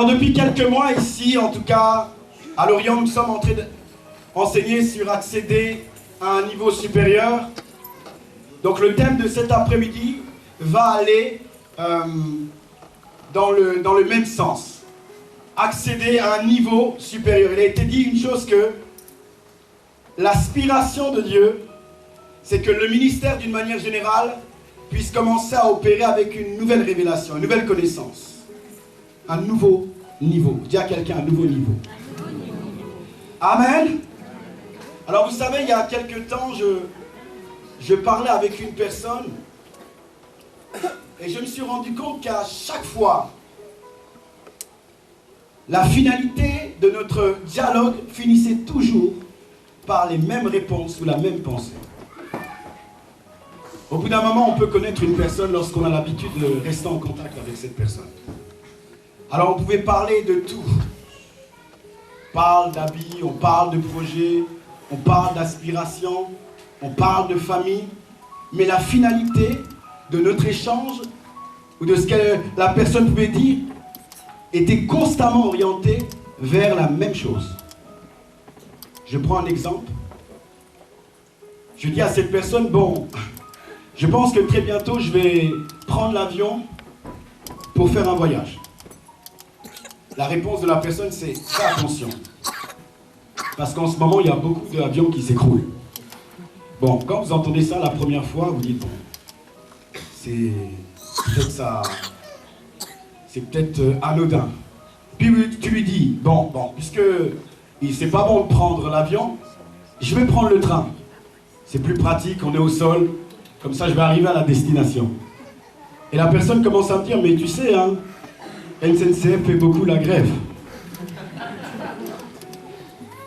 Alors depuis quelques mois ici, en tout cas, à Lorient, nous sommes en train d'enseigner sur accéder à un niveau supérieur. Donc le thème de cet après-midi va aller dans le même sens. Accéder à un niveau supérieur. Il a été dit une chose que l'aspiration de Dieu, c'est que le ministère d'une manière générale puisse commencer à opérer avec une nouvelle révélation, une nouvelle connaissance. Un nouveau niveau. Dis à quelqu'un un nouveau niveau. Amen. Alors vous savez, il y a quelques temps, je parlais avec une personne et je me suis rendu compte qu'à chaque fois, la finalité de notre dialogue finissait toujours par les mêmes réponses ou la même pensée. Au bout d'un moment, on peut connaître une personne lorsqu'on a l'habitude de rester en contact avec cette personne. Alors on pouvait parler de tout. On parle d'habits, on parle de projets, on parle d'aspiration, on parle de famille. Mais la finalité de notre échange, ou de ce que la personne pouvait dire, était constamment orientée vers la même chose. Je prends un exemple. Je dis à cette personne, bon, je pense que très bientôt je vais prendre l'avion pour faire un voyage. La réponse de la personne c'est, fais attention. Parce qu'en ce moment il y a beaucoup d'avions qui s'écroulent. Bon, quand vous entendez ça la première fois, vous dites, bon, c'est peut-être ça, c'est peut-être anodin. Puis tu lui dis, bon, puisque c'est pas bon de prendre l'avion, je vais prendre le train. C'est plus pratique, on est au sol, comme ça je vais arriver à la destination. Et la personne commence à me dire, mais tu sais, hein, SNCF fait beaucoup la grève.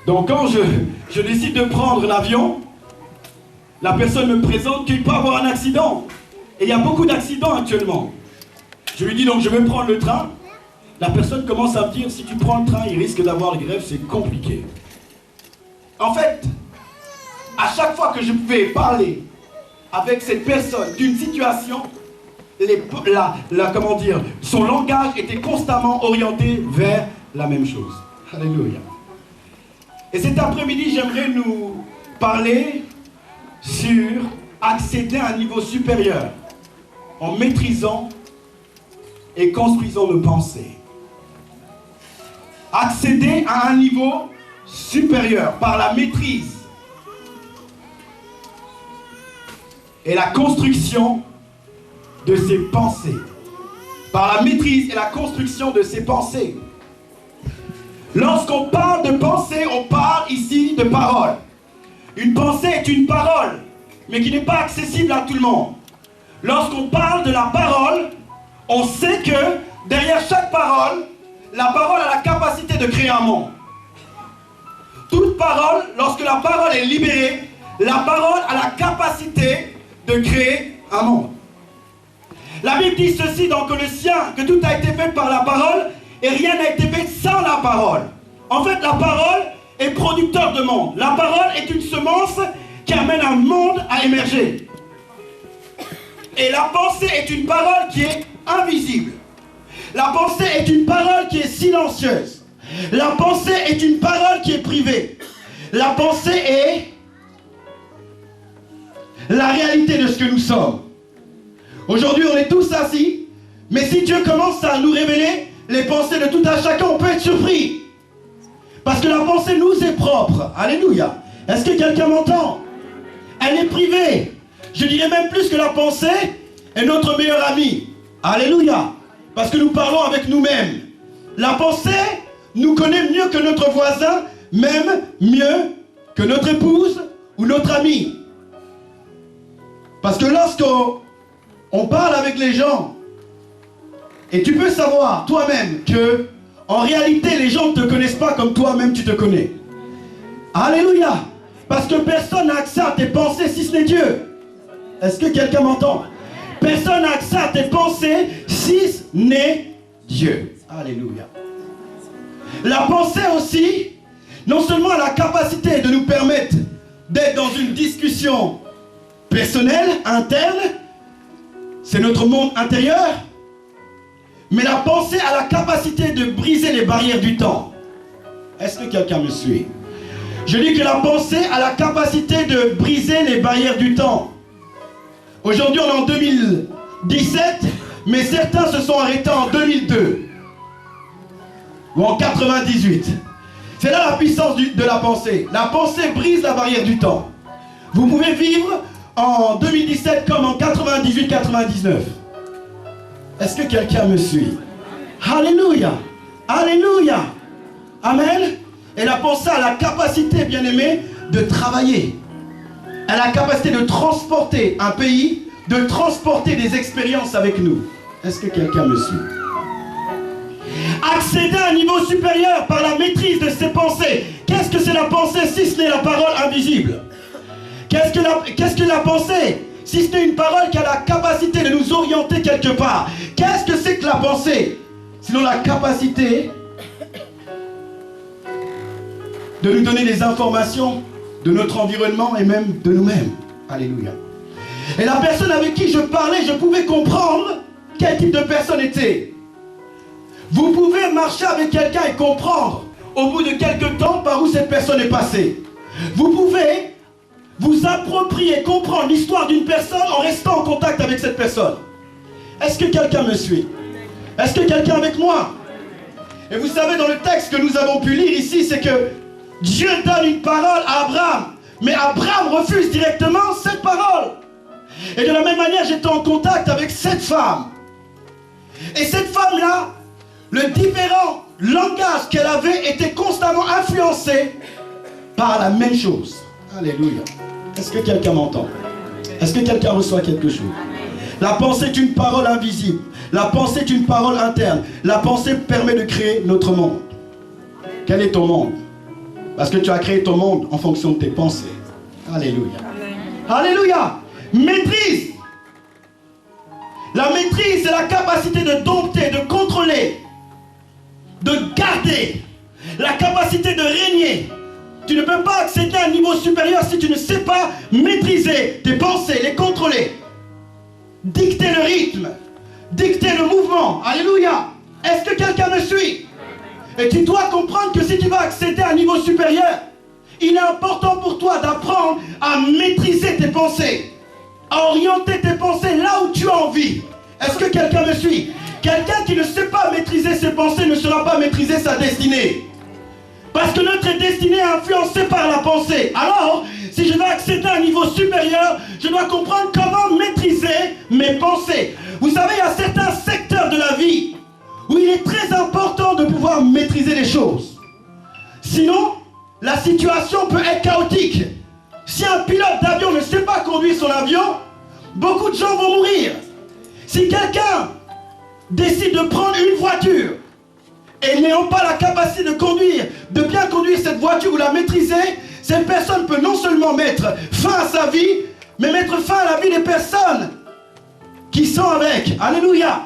Donc quand je décide de prendre l'avion, la personne me présente qu'il peut avoir un accident. Et il y a beaucoup d'accidents actuellement. Je lui dis donc je vais prendre le train. La personne commence à me dire, si tu prends le train, il risque d'avoir une grève, c'est compliqué. En fait, à chaque fois que je pouvais parler avec cette personne d'une situation, comment dire, son langage était constamment orienté vers la même chose. Alléluia. Et cet après-midi, j'aimerais nous parler sur accéder à un niveau supérieur en maîtrisant et construisant nos pensées. Accéder à un niveau supérieur par la maîtrise et la construction de ses pensées. Par la maîtrise et la construction de ses pensées. Lorsqu'on parle de pensée, on parle ici de parole. Une pensée est une parole, mais qui n'est pas accessible à tout le monde. Lorsqu'on parle de la parole, on sait que derrière chaque parole, la parole a la capacité de créer un monde. Toute parole, lorsque la parole est libérée, la parole a la capacité de créer un monde. La Bible dit ceci dans Colossiens, que tout a été fait par la parole et rien n'a été fait sans la parole. En fait, la parole est producteur de monde. La parole est une semence qui amène un monde à émerger. Et la pensée est une parole qui est invisible. La pensée est une parole qui est silencieuse. La pensée est une parole qui est privée. La pensée est la réalité de ce que nous sommes. Aujourd'hui, on est tous assis, mais si Dieu commence à nous révéler les pensées de tout un chacun, on peut être surpris. Parce que la pensée nous est propre. Alléluia. Est-ce que quelqu'un m'entend? Elle est privée. Je dirais même plus que la pensée est notre meilleur ami. Alléluia. Parce que nous parlons avec nous-mêmes. La pensée nous connaît mieux que notre voisin, même mieux que notre épouse ou notre ami. Parce que lorsqu'on parle avec les gens, et tu peux savoir toi-même que en réalité les gens ne te connaissent pas comme toi-même tu te connais. Alléluia. Parce que personne n'a accès à tes pensées si ce n'est Dieu. Est-ce que quelqu'un m'entend? Personne n'a accès à tes pensées si ce n'est Dieu. Alléluia. La pensée aussi, non seulement a la capacité de nous permettre d'être dans une discussion personnelle, interne, c'est notre monde intérieur, Mais la pensée a la capacité de briser les barrières du temps. Est-ce que quelqu'un me suit? Je dis que la pensée a la capacité de briser les barrières du temps. Aujourd'hui, on est en 2017, mais certains se sont arrêtés en 2002 ou en 98. C'est là la puissance de la pensée. La pensée brise la barrière du temps. Vous pouvez vivre en 2017 comme en 98-99. Est-ce que quelqu'un me suit? Alléluia! Alléluia! Amen! Et la pensée a la capacité, bien aimé, de travailler. Elle a la capacité de transporter un pays, de transporter des expériences avec nous. Est-ce que quelqu'un me suit? Accéder à un niveau supérieur par la maîtrise de ses pensées. Qu'est-ce que c'est la pensée si ce n'est la parole invisible? Qu'est-ce que la pensée si ce n'est une parole qui a la capacité de nous orienter quelque part? Qu'est-ce que c'est que la pensée? Sinon la capacité de nous donner des informations de notre environnement et même de nous-mêmes. Alléluia. Et la personne avec qui je parlais, je pouvais comprendre quel type de personne était. Vous pouvez marcher avec quelqu'un et comprendre au bout de quelques temps par où cette personne est passée. Vous pouvez vous approprier, comprendre l'histoire d'une personne en restant en contact avec cette personne. Est-ce que quelqu'un me suit? Est-ce que quelqu'un avec moi? Et vous savez, dans le texte que nous avons pu lire ici, c'est que Dieu donne une parole à Abraham, mais Abraham refuse directement cette parole. Et de la même manière, j'étais en contact avec cette femme. Et cette femme-là, le différent langage qu'elle avait était constamment influencé par la même chose. Alléluia. Est-ce que quelqu'un m'entend? Est-ce que quelqu'un reçoit quelque chose? La pensée est une parole invisible. La pensée est une parole interne. La pensée permet de créer notre monde. Quel est ton monde? Parce que tu as créé ton monde en fonction de tes pensées. Alléluia. Alléluia. Maîtrise. La maîtrise, c'est la capacité de dompter, de contrôler, de garder, la capacité de régner. Tu ne peux pas accéder à un niveau supérieur si tu ne sais pas maîtriser tes pensées, les contrôler. Dicter le rythme, dicter le mouvement. Alléluia. Est-ce que quelqu'un me suit? Et tu dois comprendre que si tu vas accéder à un niveau supérieur, il est important pour toi d'apprendre à maîtriser tes pensées, à orienter tes pensées là où tu as envie. Est-ce que quelqu'un me suit? Quelqu'un qui ne sait pas maîtriser ses pensées ne saura pas maîtriser sa destinée. Parce que notre destinée est influencée par la pensée. Alors, si je veux accéder à un niveau supérieur, je dois comprendre comment maîtriser mes pensées. Vous savez, il y a certains secteurs de la vie où il est très important de pouvoir maîtriser les choses. Sinon, la situation peut être chaotique. Si un pilote d'avion ne sait pas conduire son avion, beaucoup de gens vont mourir. Si quelqu'un décide de prendre une voiture et n'ayant pas la capacité de conduire, de bien conduire cette voiture ou la maîtriser, cette personne peut non seulement mettre fin à sa vie, mais mettre fin à la vie des personnes qui sont avec. Alléluia.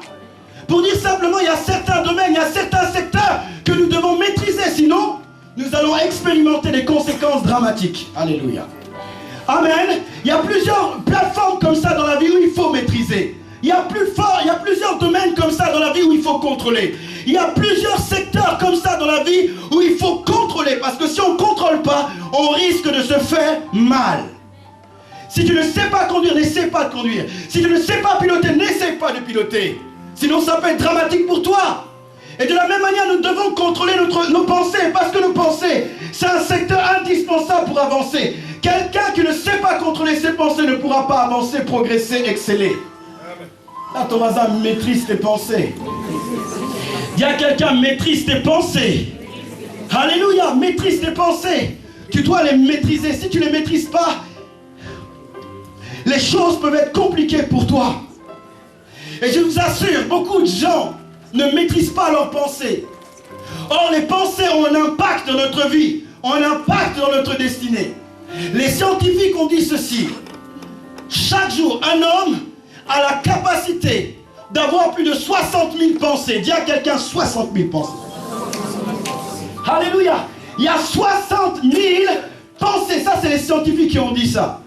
Pour dire simplement, il y a certains domaines, il y a certains secteurs que nous devons maîtriser, sinon nous allons expérimenter des conséquences dramatiques. Alléluia. Amen. Il y a plusieurs plateformes comme ça dans la vie où il faut maîtriser. Il y a plusieurs domaines comme ça dans la vie où il faut contrôler. Il y a plusieurs secteurs comme ça dans la vie où il faut contrôler. Parce que si on ne contrôle pas, on risque de se faire mal. Si tu ne sais pas conduire, n'essaie pas de conduire. Si tu ne sais pas piloter, n'essaie pas de piloter. Sinon ça peut être dramatique pour toi. Et de la même manière, nous devons contrôler nos pensées. Parce que nos pensées, c'est un secteur indispensable pour avancer. Quelqu'un qui ne sait pas contrôler ses pensées ne pourra pas avancer, progresser, exceller. Là, ton voisin maîtrise tes pensées. Il y a quelqu'un maîtrise tes pensées. Alléluia, maîtrise tes pensées. Tu dois les maîtriser. Si tu ne les maîtrises pas, les choses peuvent être compliquées pour toi. Et je vous assure, beaucoup de gens ne maîtrisent pas leurs pensées. Or, les pensées ont un impact dans notre vie, ont un impact dans notre destinée. Les scientifiques ont dit ceci. Chaque jour, un homme a la capacité d'avoir plus de 60 000 pensées. Dis à quelqu'un 60 000 pensées. Alléluia. Il y a 60 000 pensées. Ça, c'est les scientifiques qui ont dit ça.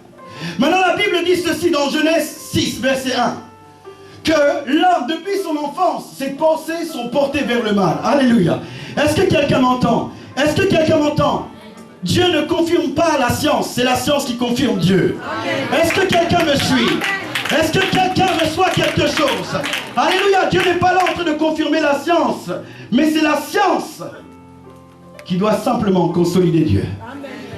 Maintenant, la Bible dit ceci dans Genèse 6, verset 1. que l'homme, depuis son enfance, ses pensées sont portées vers le mal. Alléluia. Est-ce que quelqu'un m'entend? Est-ce que quelqu'un m'entend? Dieu ne confirme pas la science, c'est la science qui confirme Dieu. Est-ce que quelqu'un me suit? Est-ce que quelqu'un reçoit quelque chose? Alléluia. Dieu n'est pas là en train de confirmer la science, mais c'est la science qui doit simplement consolider Dieu.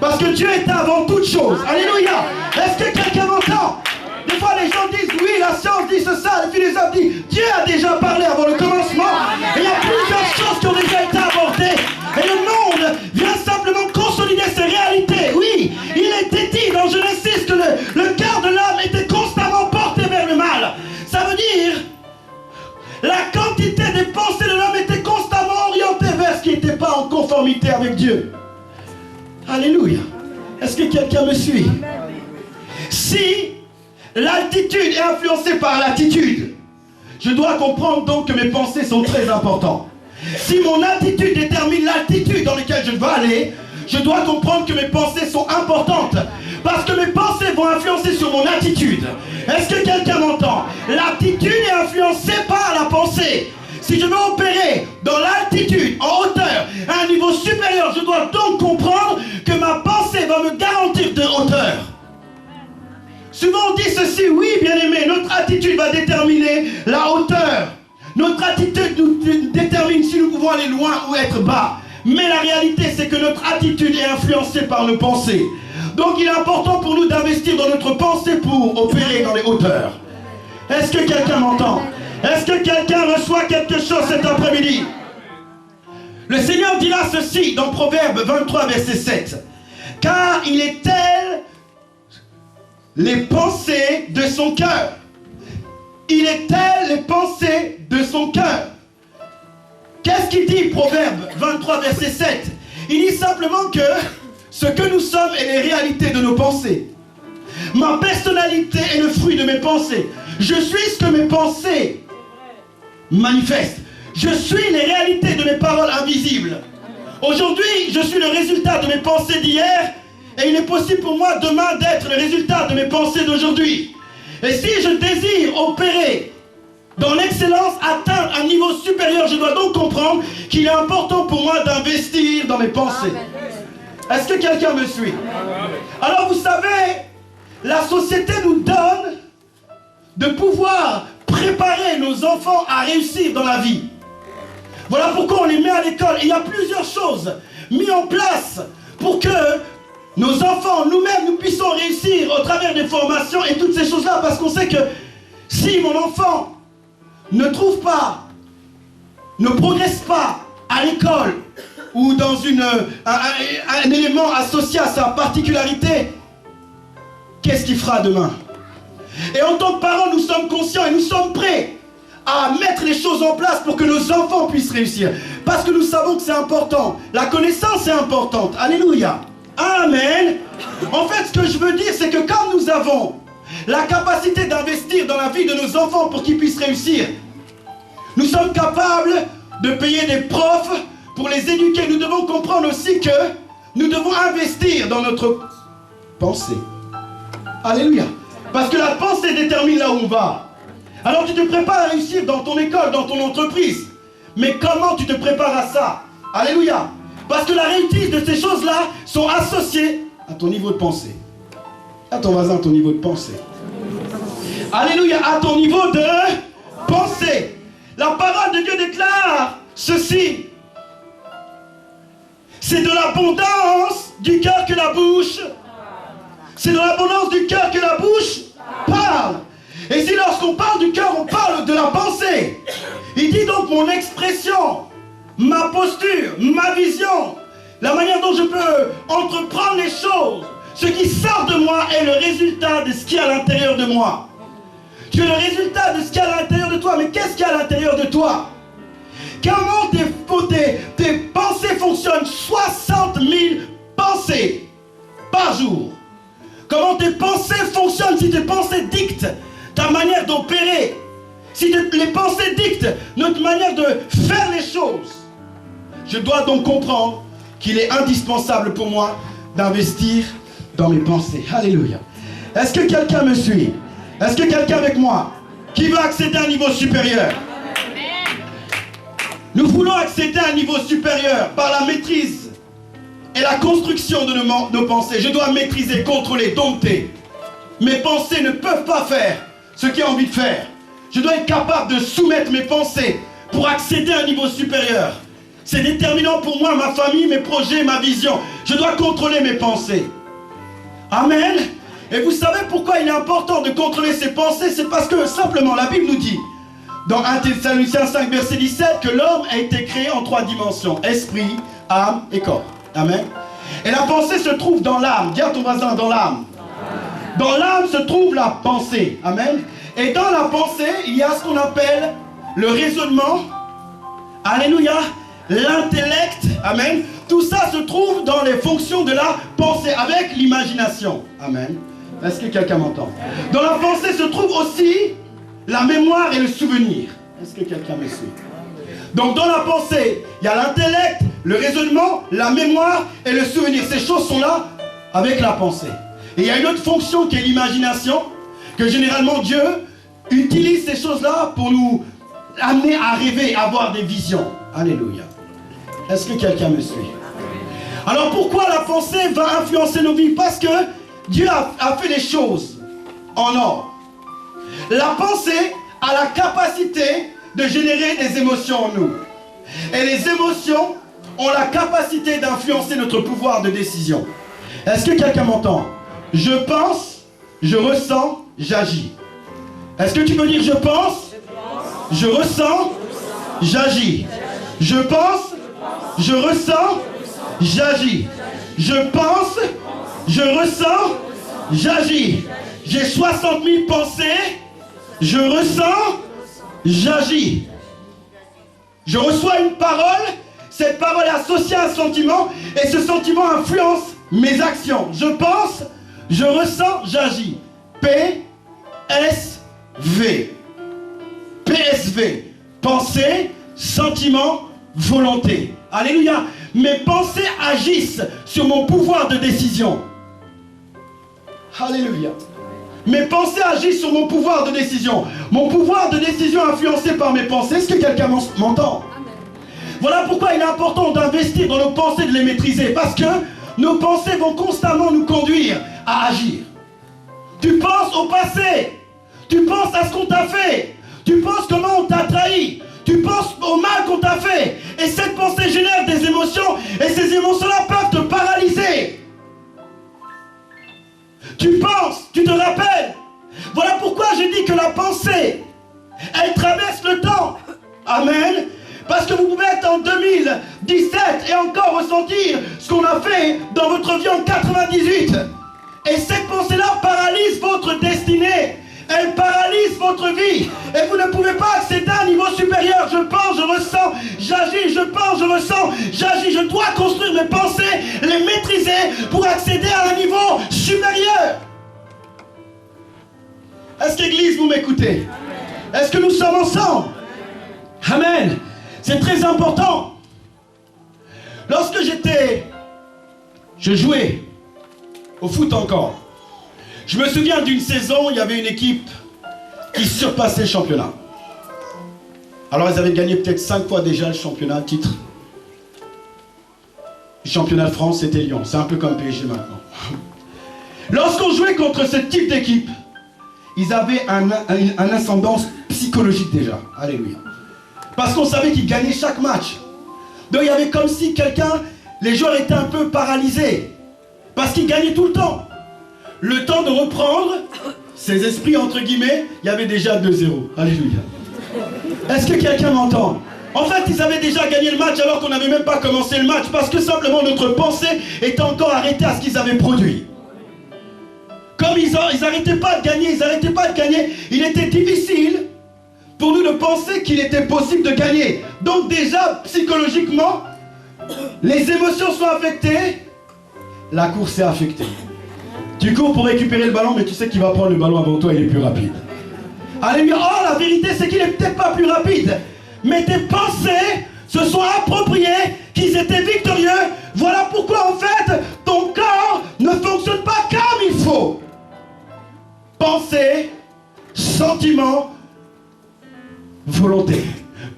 Parce que Dieu est avant toute chose. Alléluia. Est-ce que quelqu'un m'entend? Des fois les gens disent oui, la science dit ça, les philosophes disent Dieu a déjà parlé avant le commencement. Et il y a plusieurs choses qui ont déjà été abordées. Et le monde vient simplement consolider ces réalités. Oui, il était dit dans Genèse 6 que le cœur de l'homme était constamment porté vers le mal. Ça veut dire la quantité des pensées de l'homme était constamment orientée vers ce qui n'était pas en conformité avec Dieu. Alléluia. Est-ce que quelqu'un me suit? Si l'altitude est influencée par l'attitude, je dois comprendre donc que mes pensées sont très importantes. Si mon attitude détermine l'altitude dans laquelle je vais aller, je dois comprendre que mes pensées sont importantes. Parce que mes pensées vont influencer sur mon attitude. Est-ce que quelqu'un m'entend? L'attitude est influencée par la pensée. Si je veux opérer dans l'altitude, en hauteur, à un niveau supérieur, je dois donc comprendre que ma pensée va me garantir de hauteur. Souvent on dit ceci, oui bien-aimé, notre attitude va déterminer la hauteur. Notre attitude nous détermine si nous pouvons aller loin ou être bas. Mais la réalité c'est que notre attitude est influencée par nos pensées. Donc il est important pour nous d'investir dans notre pensée pour opérer dans les hauteurs. Est-ce que quelqu'un m'entend? Est-ce que quelqu'un reçoit quelque chose cet après-midi? Le Seigneur dira ceci dans Proverbe 23 verset 7. Car il est tel les pensées de son cœur. Il est tel les pensées de son cœur. Qu'est-ce qu'il dit Proverbe 23 verset 7? Il dit simplement que ce que nous sommes est les réalités de nos pensées. Ma personnalité est le fruit de mes pensées. Je suis ce que mes pensées manifestent. Je suis les réalités de mes paroles invisibles. Aujourd'hui, je suis le résultat de mes pensées d'hier. Et il est possible pour moi demain d'être le résultat de mes pensées d'aujourd'hui. Et si je désire opérer dans l'excellence, atteindre un niveau supérieur, je dois donc comprendre qu'il est important pour moi d'investir dans mes pensées. Est-ce que quelqu'un me suit? Alors vous savez, la société nous donne de pouvoir préparer nos enfants à réussir dans la vie. Voilà pourquoi on les met à l'école. Il y a plusieurs choses mises en place pour que nos enfants, nous-mêmes, nous puissions réussir au travers des formations et toutes ces choses-là, parce qu'on sait que si mon enfant ne trouve pas, ne progresse pas à l'école ou dans un élément associé à sa particularité, qu'est-ce qu'il fera demain? Et en tant que parents, nous sommes conscients et nous sommes prêts à mettre les choses en place pour que nos enfants puissent réussir. Parce que nous savons que c'est important. La connaissance est importante. Alléluia. Amen. En fait, ce que je veux dire, c'est que quand nous avons la capacité d'investir dans la vie de nos enfants pour qu'ils puissent réussir, nous sommes capables de payer des profs pour les éduquer. Nous devons comprendre aussi que nous devons investir dans notre pensée. Alléluia. Parce que la pensée détermine là où on va. Alors tu te prépares à réussir dans ton école, dans ton entreprise. Mais comment tu te prépares à ça? Alléluia. Parce que la réussite de ces choses-là sont associées à ton niveau de pensée. À ton voisin, à ton niveau de pensée. Alléluia, à ton niveau de pensée. La parole de Dieu déclare ceci. C'est de l'abondance du cœur que la bouche. C'est de l'abondance du cœur que la bouche parle. Et si lorsqu'on parle du cœur, on parle de la pensée. Il dit donc mon expression, ma posture, ma vision, la manière dont je peux entreprendre les choses, ce qui sort de moi est le résultat de ce qui est à l'intérieur de moi. Tu es le résultat de ce qui est à l'intérieur de toi. Mais qu'est-ce qu'il y a à l'intérieur de toi? Comment tes pensées fonctionnent? 60 000 pensées par jour. Comment tes pensées fonctionnent? Si tes pensées dictent ta manière d'opérer, si les pensées dictent notre manière de faire les choses, je dois donc comprendre qu'il est indispensable pour moi d'investir dans mes pensées. Alléluia. Est-ce que quelqu'un me suit? Est-ce que quelqu'un avec moi? Qui veut accéder à un niveau supérieur? Nous voulons accéder à un niveau supérieur par la maîtrise et la construction de nos pensées. Je dois maîtriser, contrôler, dompter. Mes pensées ne peuvent pas faire ce qu'il a envie de faire. Je dois être capable de soumettre mes pensées pour accéder à un niveau supérieur. C'est déterminant pour moi, ma famille, mes projets, ma vision. Je dois contrôler mes pensées. Amen. Et vous savez pourquoi il est important de contrôler ses pensées? C'est parce que simplement la Bible nous dit, dans 1 Thessaloniciens 5, verset 17, que l'homme a été créé en 3 dimensions. Esprit, âme et corps. Amen. Et la pensée se trouve dans l'âme. Dis à ton voisin, dans l'âme. Dans l'âme se trouve la pensée. Amen. Et dans la pensée, il y a ce qu'on appelle le raisonnement. Alléluia. L'intellect. Amen. Tout ça se trouve dans les fonctions de la pensée avec l'imagination. Amen. Est-ce que quelqu'un m'entend? Dans la pensée se trouve aussi la mémoire et le souvenir. Est-ce que quelqu'un me suit? Donc dans la pensée, il y a l'intellect, le raisonnement, la mémoire et le souvenir. Ces choses sont là avec la pensée. Et il y a une autre fonction qui est l'imagination, que généralement Dieu utilise ces choses-là pour nous amener à rêver, à avoir des visions. Alléluia. Est-ce que quelqu'un me suit? Alors pourquoi la pensée va influencer nos vies? Parce que Dieu a fait les choses en ordre. La pensée a la capacité de générer des émotions en nous. Et les émotions ont la capacité d'influencer notre pouvoir de décision. Est-ce que quelqu'un m'entend? Je pense, je ressens, j'agis. Est-ce que tu peux dire je pense, je ressens, j'agis. Je pense, je ressens, j'agis. Je pense, je ressens, j'agis. J'ai 60 000 pensées, je ressens, j'agis. Je reçois une parole, cette parole est associée à un sentiment, et ce sentiment influence mes actions. Je pense, je ressens, j'agis. PSV. PSV. Pensée, sentiment, volonté. Alléluia. Mes pensées agissent sur mon pouvoir de décision. Alléluia. Mes pensées agissent sur mon pouvoir de décision. Mon pouvoir de décision est influencé par mes pensées. Est-ce que quelqu'un m'entend? Voilà pourquoi il est important d'investir dans nos pensées, de les maîtriser. Parce que nos pensées vont constamment nous conduire à agir. Tu penses au passé. Tu penses à ce qu'on t'a fait. Tu penses comment on t'a trahi. Tu penses au mal qu'on t'a fait. Et cette pensée génère des émotions. Et ces émotions-là peuvent te paralyser. Tu penses, tu te rappelles. Voilà pourquoi je dis que la pensée, elle traverse le temps. Amen. Parce que vous pouvez être en 2017 et encore ressentir ce qu'on a fait dans votre vie en 98. Et cette pensée-là paralyse votre destinée. Elle paralyse votre vie. Et vous ne pouvez pas accéder à un niveau supérieur. Je pense, je ressens, j'agis. Je pense, je ressens, j'agis. Je dois construire mes pensées, les maîtriser pour accéder à un niveau supérieur. Est-ce qu'Église, vous m'écoutez? Est-ce que nous sommes ensemble? Amen. C'est très important. Lorsque je jouais au foot encore. Je me souviens d'une saison, il y avait une équipe qui surpassait le championnat. Alors ils avaient gagné peut-être 5 fois déjà le championnat, le titre. Le championnat de France, c'était Lyon. C'est un peu comme PSG maintenant. Lorsqu'on jouait contre ce type d'équipe, ils avaient un ascendance psychologique déjà. Alléluia. Parce qu'on savait qu'ils gagnaient chaque match. Donc il y avait comme si les joueurs étaient un peu paralysés. Parce qu'ils gagnaient tout le temps. Le temps de reprendre ces esprits, entre guillemets, il y avait déjà 2-0. Alléluia. Est-ce que quelqu'un m'entend? En fait, ils avaient déjà gagné le match alors qu'on n'avait même pas commencé le match. Parce que simplement notre pensée était encore arrêtée à ce qu'ils avaient produit. Comme ils n'arrêtaient pas de gagner, il était difficile pour nous de penser qu'il était possible de gagner. Donc déjà, psychologiquement, les émotions sont affectées, la course est affectée. Tu cours pour récupérer le ballon, mais tu sais qu'il va prendre le ballon avant toi, il est plus rapide. Alléluia. Oh, la vérité, c'est qu'il n'est peut-être pas plus rapide, mais tes pensées se sont appropriées qu'ils étaient victorieux. Voilà pourquoi, en fait, ton corps ne fonctionne pas comme il faut. Pensée, sentiment, volonté.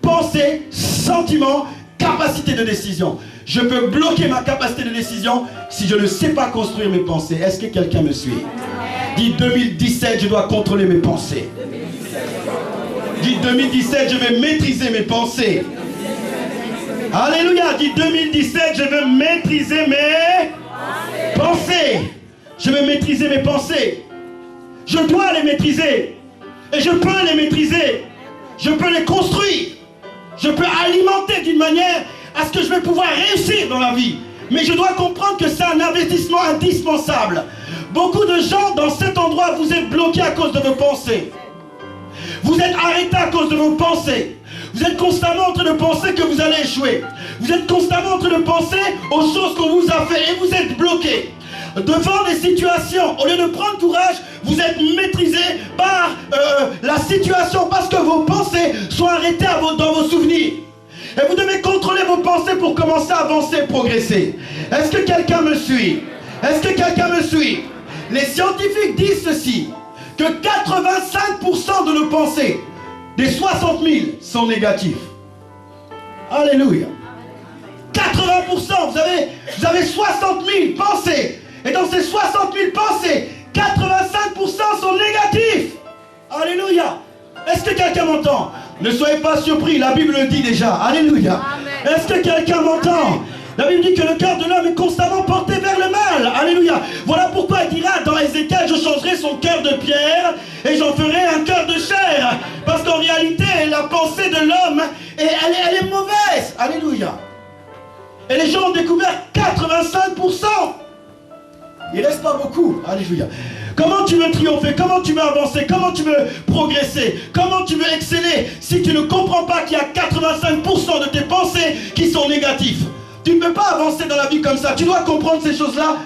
Pensée, sentiment, capacité de décision. Je peux bloquer ma capacité de décision si je ne sais pas construire mes pensées. Est-ce que quelqu'un me suit? Dis 2017, je dois contrôler mes pensées. Dis 2017, je vais maîtriser mes pensées. Alléluia. Dis 2017, je vais maîtriser mes pensées. Je vais maîtriser mes pensées. Je dois les maîtriser. Et je peux les maîtriser. Je peux les construire. Je peux alimenter d'une manière à ce que je vais pouvoir réussir dans la vie. Mais je dois comprendre que c'est un investissement indispensable. Beaucoup de gens dans cet endroit, vous êtes bloqués à cause de vos pensées. Vous êtes arrêtés à cause de vos pensées. Vous êtes constamment en train de penser que vous allez échouer. Vous êtes constamment en train de penser aux choses qu'on vous a fait et vous êtes bloqués. Devant des situations, au lieu de prendre courage, vous êtes maîtrisé par la situation parce que vos pensées sont arrêtées dans vos souvenirs. Et vous devez contrôler vos pensées pour commencer à avancer et progresser. Est-ce que quelqu'un me suit? Est-ce que quelqu'un me suit? Les scientifiques disent ceci, que 85% de nos pensées, des 60 000, sont négatifs. Alléluia. 80%, vous avez 60 000 pensées. Et dans ces 60 000 pensées, 85% sont négatifs. Alléluia. Est-ce que quelqu'un m'entend? Ne soyez pas surpris, la Bible le dit déjà. Alléluia. Est-ce que quelqu'un m'entend? La Bible dit que le cœur de l'homme est constamment porté vers le mal. Alléluia. Voilà pourquoi il dira dans Ézéchiel, je changerai son cœur de pierre et j'en ferai un cœur de chair. Parce qu'en réalité, la pensée de l'homme, elle est mauvaise. Alléluia. Et les gens ont découvert 85%. Il ne reste pas beaucoup. Alléluia. Comment tu veux triompher? Comment tu veux avancer? Comment tu veux progresser? Comment tu veux exceller si tu ne comprends pas qu'il y a 85% de tes pensées qui sont négatives? Tu ne peux pas avancer dans la vie comme ça. Tu dois comprendre ces choses-là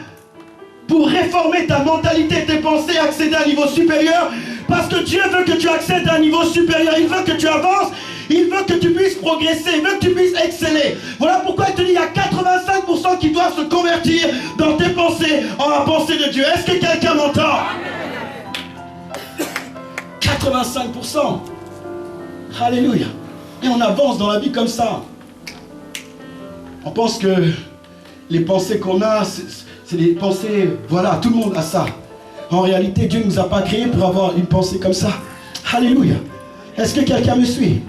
pour réformer ta mentalité, tes pensées, accéder à un niveau supérieur. Parce que Dieu veut que tu accèdes à un niveau supérieur. Il veut que tu avances. Il veut que tu puisses progresser. Il veut que tu puisses exceller. Voilà pourquoi il te dit il y a 85% qui doivent se convertir dans tes pensées en la pensée de Dieu. Est-ce que quelqu'un m'entend? 85%. Alléluia. Et on avance dans la vie comme ça. On pense que les pensées qu'on a, c'est des pensées, voilà, tout le monde a ça. En réalité, Dieu ne nous a pas créés pour avoir une pensée comme ça. Alléluia. Est-ce que quelqu'un me suit?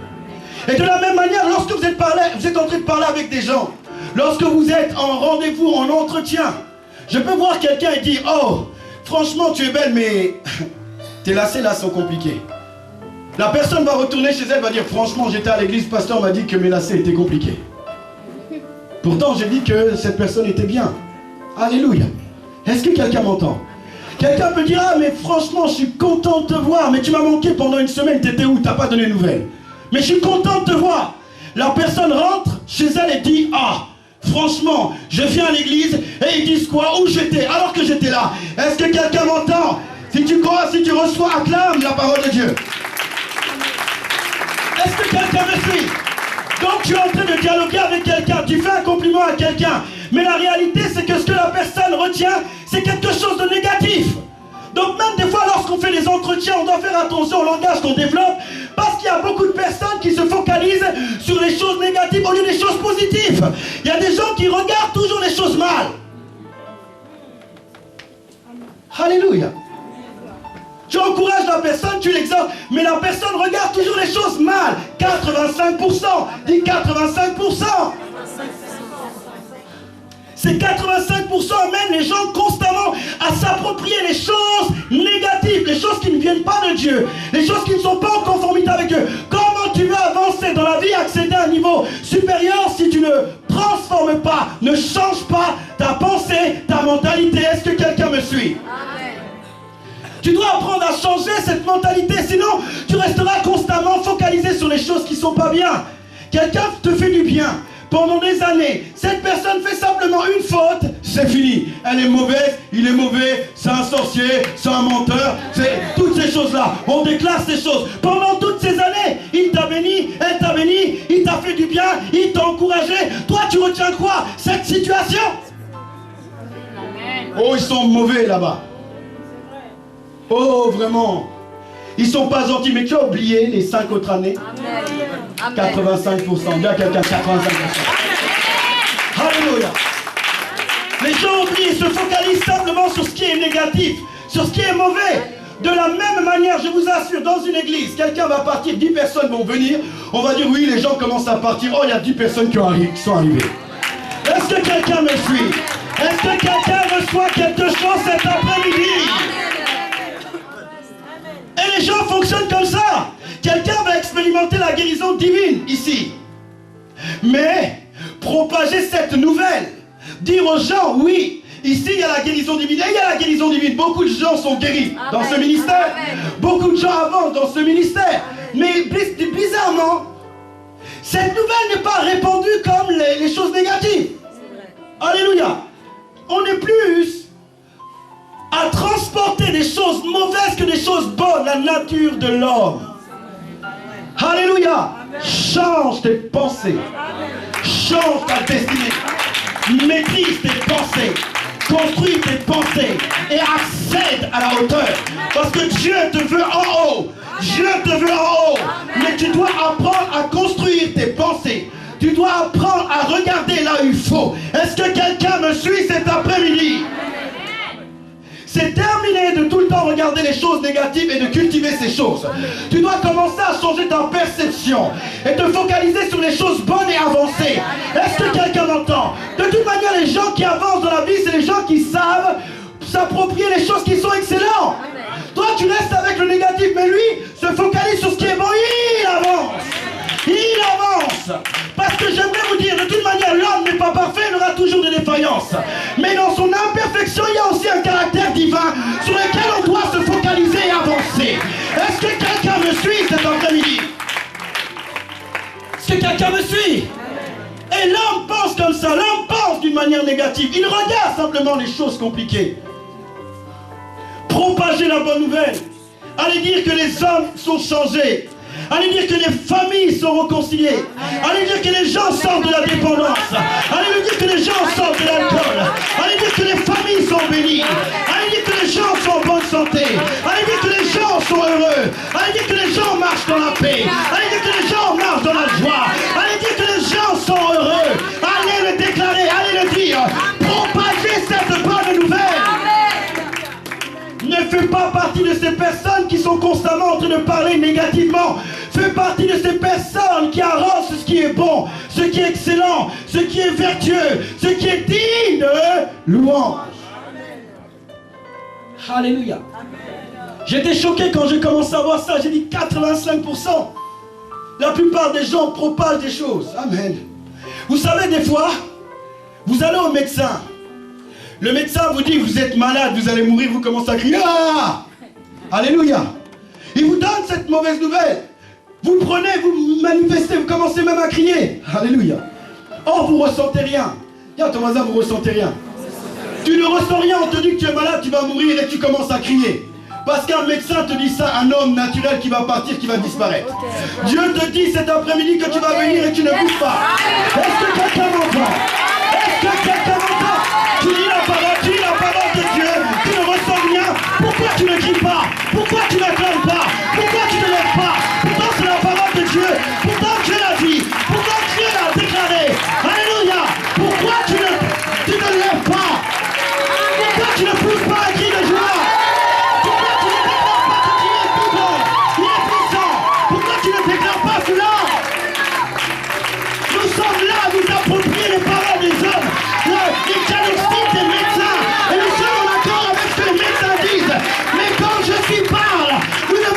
Et de la même manière, lorsque vous êtes en train de parler avec des gens, lorsque vous êtes en rendez-vous, en entretien, je peux voir quelqu'un et dire, oh, franchement, tu es belle, mais tes lacets là sont compliqués. La personne va retourner chez elle, va dire, franchement, j'étais à l'église, le pasteur m'a dit que mes lacets étaient compliqués. Pourtant, j'ai dit que cette personne était bien. Alléluia. Est-ce que quelqu'un m'entend? Quelqu'un peut dire, ah mais franchement, je suis content de te voir, mais tu m'as manqué pendant une semaine, t'étais où? T'as pas donné de nouvelles. Mais je suis content de te voir. La personne rentre chez elle et dit, ah, franchement, je viens à l'église et ils disent quoi? Où j'étais? Alors que j'étais là. Est-ce que quelqu'un m'entend? Si tu crois, si tu reçois, acclame la parole de Dieu. Est-ce que quelqu'un me suit? Donc tu es en train de dialoguer avec quelqu'un, tu fais un compliment à quelqu'un, mais la réalité c'est que ce que la personne retient, c'est quelque chose de négatif. Donc même des fois lorsqu'on fait des entretiens, on doit faire attention au langage qu'on développe, parce qu'il y a beaucoup de personnes qui se focalisent sur les choses négatives au lieu des choses positives. Il y a des gens qui regardent toujours les choses mal. Alléluia. Tu encourages la personne, tu l'exhortes, mais la personne regarde toujours les choses mal. 85%, dis 85%. Ces 85% amènent les gens constamment à s'approprier les choses négatives, les choses qui ne viennent pas de Dieu, les choses qui ne sont pas en conformité avec Dieu. Comment tu veux avancer dans la vie, accéder à un niveau supérieur si tu ne transformes pas, ne changes pas ta pensée, ta mentalité? Est-ce que quelqu'un me suit? Tu dois apprendre à changer cette mentalité, sinon tu resteras constamment focalisé sur les choses qui ne sont pas bien. Quelqu'un te fait du bien pendant des années, cette personne fait simplement une faute, c'est fini. Elle est mauvaise, il est mauvais, c'est un sorcier, c'est un menteur, c'est toutes ces choses-là. On déclare ces choses. Pendant toutes ces années, il t'a béni, elle t'a béni, il t'a fait du bien, il t'a encouragé. Toi, tu retiens quoi? Cette situation? Oh, ils sont mauvais là-bas. Oh, vraiment. Ils ne sont pas gentils, mais tu as oublié les 5 autres années. Amen. 85%. Dis à quelqu'un 85%. Alléluia. Les gens oublient, se focalisent simplement sur ce qui est négatif, sur ce qui est mauvais. De la même manière, je vous assure, dans une église, quelqu'un va partir, 10 personnes vont venir. On va dire, oui, les gens commencent à partir. Oh, il y a 10 personnes qui sont arrivées. Est-ce que quelqu'un me suit? Est-ce que quelqu'un reçoit quelque chose cet après-midi? Et les gens fonctionnent comme ça. Quelqu'un va expérimenter la guérison divine ici. Mais propager cette nouvelle, dire aux gens, oui, ici il y a la guérison divine. Et il y a la guérison divine. Beaucoup de gens sont guéris dans ce ministère. Beaucoup de gens avancent dans ce ministère. Mais bizarrement, cette nouvelle n'est pas répandue comme les choses négatives. Alléluia. On est plus à transporter des choses mauvaises que des choses bonnes, la nature de l'homme. Alléluia. Change tes pensées. Change ta destinée. Maîtrise tes pensées. Construis tes pensées et accède à la hauteur. Parce que Dieu te veut en haut. Dieu te veut en haut. Mais tu dois apprendre à construire tes pensées. Tu dois apprendre à regarder là où il faut. Est-ce que quelqu'un me suit cet après-midi? C'est terminé de tout le temps regarder les choses négatives et de cultiver ces choses. Tu dois commencer à changer ta perception et te focaliser sur les choses bonnes et avancer. Est-ce que quelqu'un m'entend? De toute manière, les gens qui avancent dans la vie, c'est les gens qui savent s'approprier les choses qui sont excellentes. Toi, tu restes avec le négatif, mais lui se focalise sur ce qui est bon. Il avance. Il avance. Parce que j'aimerais vous dire, de toute manière, l'homme n'est pas parfait, il aura toujours des défaillances. Mais dans son imperfection, il y a aussi un caractère divin sur lequel on doit se focaliser et avancer. Est-ce que quelqu'un me suit cet après-midi? Est-ce que quelqu'un me suit? Et l'homme pense comme ça, l'homme pense d'une manière négative. Il regarde simplement les choses compliquées. Propager la bonne nouvelle. Allez dire que les hommes sont changés. Allez dire que les familles sont réconciliées. Allez dire que les gens sortent de la dépendance. Allez dire que les gens sortent de l'alcool. Allez dire que les familles sont bénies. Allez dire que les gens sont en bonne santé. Allez dire que les gens sont heureux. Allez dire que les gens marchent dans la paix. Allez dire que les gens marchent dans la joie. Allez dire que les gens sont heureux. Allez le déclarer, allez le dire. Propagez cette bonne nouvelle. Ne fais pas partie de ces personnes qui sont constamment en train de parler négativement. Fais partie de ces personnes qui arrosent ce qui est bon, ce qui est excellent, ce qui est vertueux, ce qui est digne de louange. Alléluia. J'étais choqué quand j'ai commencé à voir ça. J'ai dit 85%. La plupart des gens propagent des choses. Amen. Vous savez, des fois, vous allez au médecin. Le médecin vous dit, vous êtes malade, vous allez mourir, vous commencez à crier. Ah! Alléluia. Il vous donne cette mauvaise nouvelle. Vous le prenez, vous manifestez, vous commencez même à crier. Alléluia. Or, vous ne ressentez rien. Dis à ton voisin, vous ne ressentez rien. Tu ne ressens rien, on te dit que tu es malade, tu vas mourir et tu commences à crier. Parce qu'un médecin te dit ça, un homme naturel qui va partir, qui va disparaître. Dieu te dit cet après-midi que tu vas venir et tu ne bouges pas. Est-ce que quelqu'un m'entend? Est-ce que quelqu'un m'entend? Tu dis la parole de Dieu, tu ne ressens rien. Pourquoi tu ne cries pas? Pourquoi tu n'acclames pas? Pourquoi tu ne lèves pas? Pourtant c'est la parole de Dieu. Pourtant Dieu l'a dit. Pourtant Dieu l'a déclaré. Alléluia. Pourquoi tu ne lèves pas? Pourquoi tu ne pousses pas un cri de joie? Pourquoi tu ne déclares pas que Dieu est vivant? Il est puissant. Pourquoi tu ne déclares pas cela? Nous sommes là à nous approprier les paroles des hommes. Les diagnostics des médecins. Et nous sommes en accord avec ce que les médecins disent. Mais quand Jésus parle, nous ne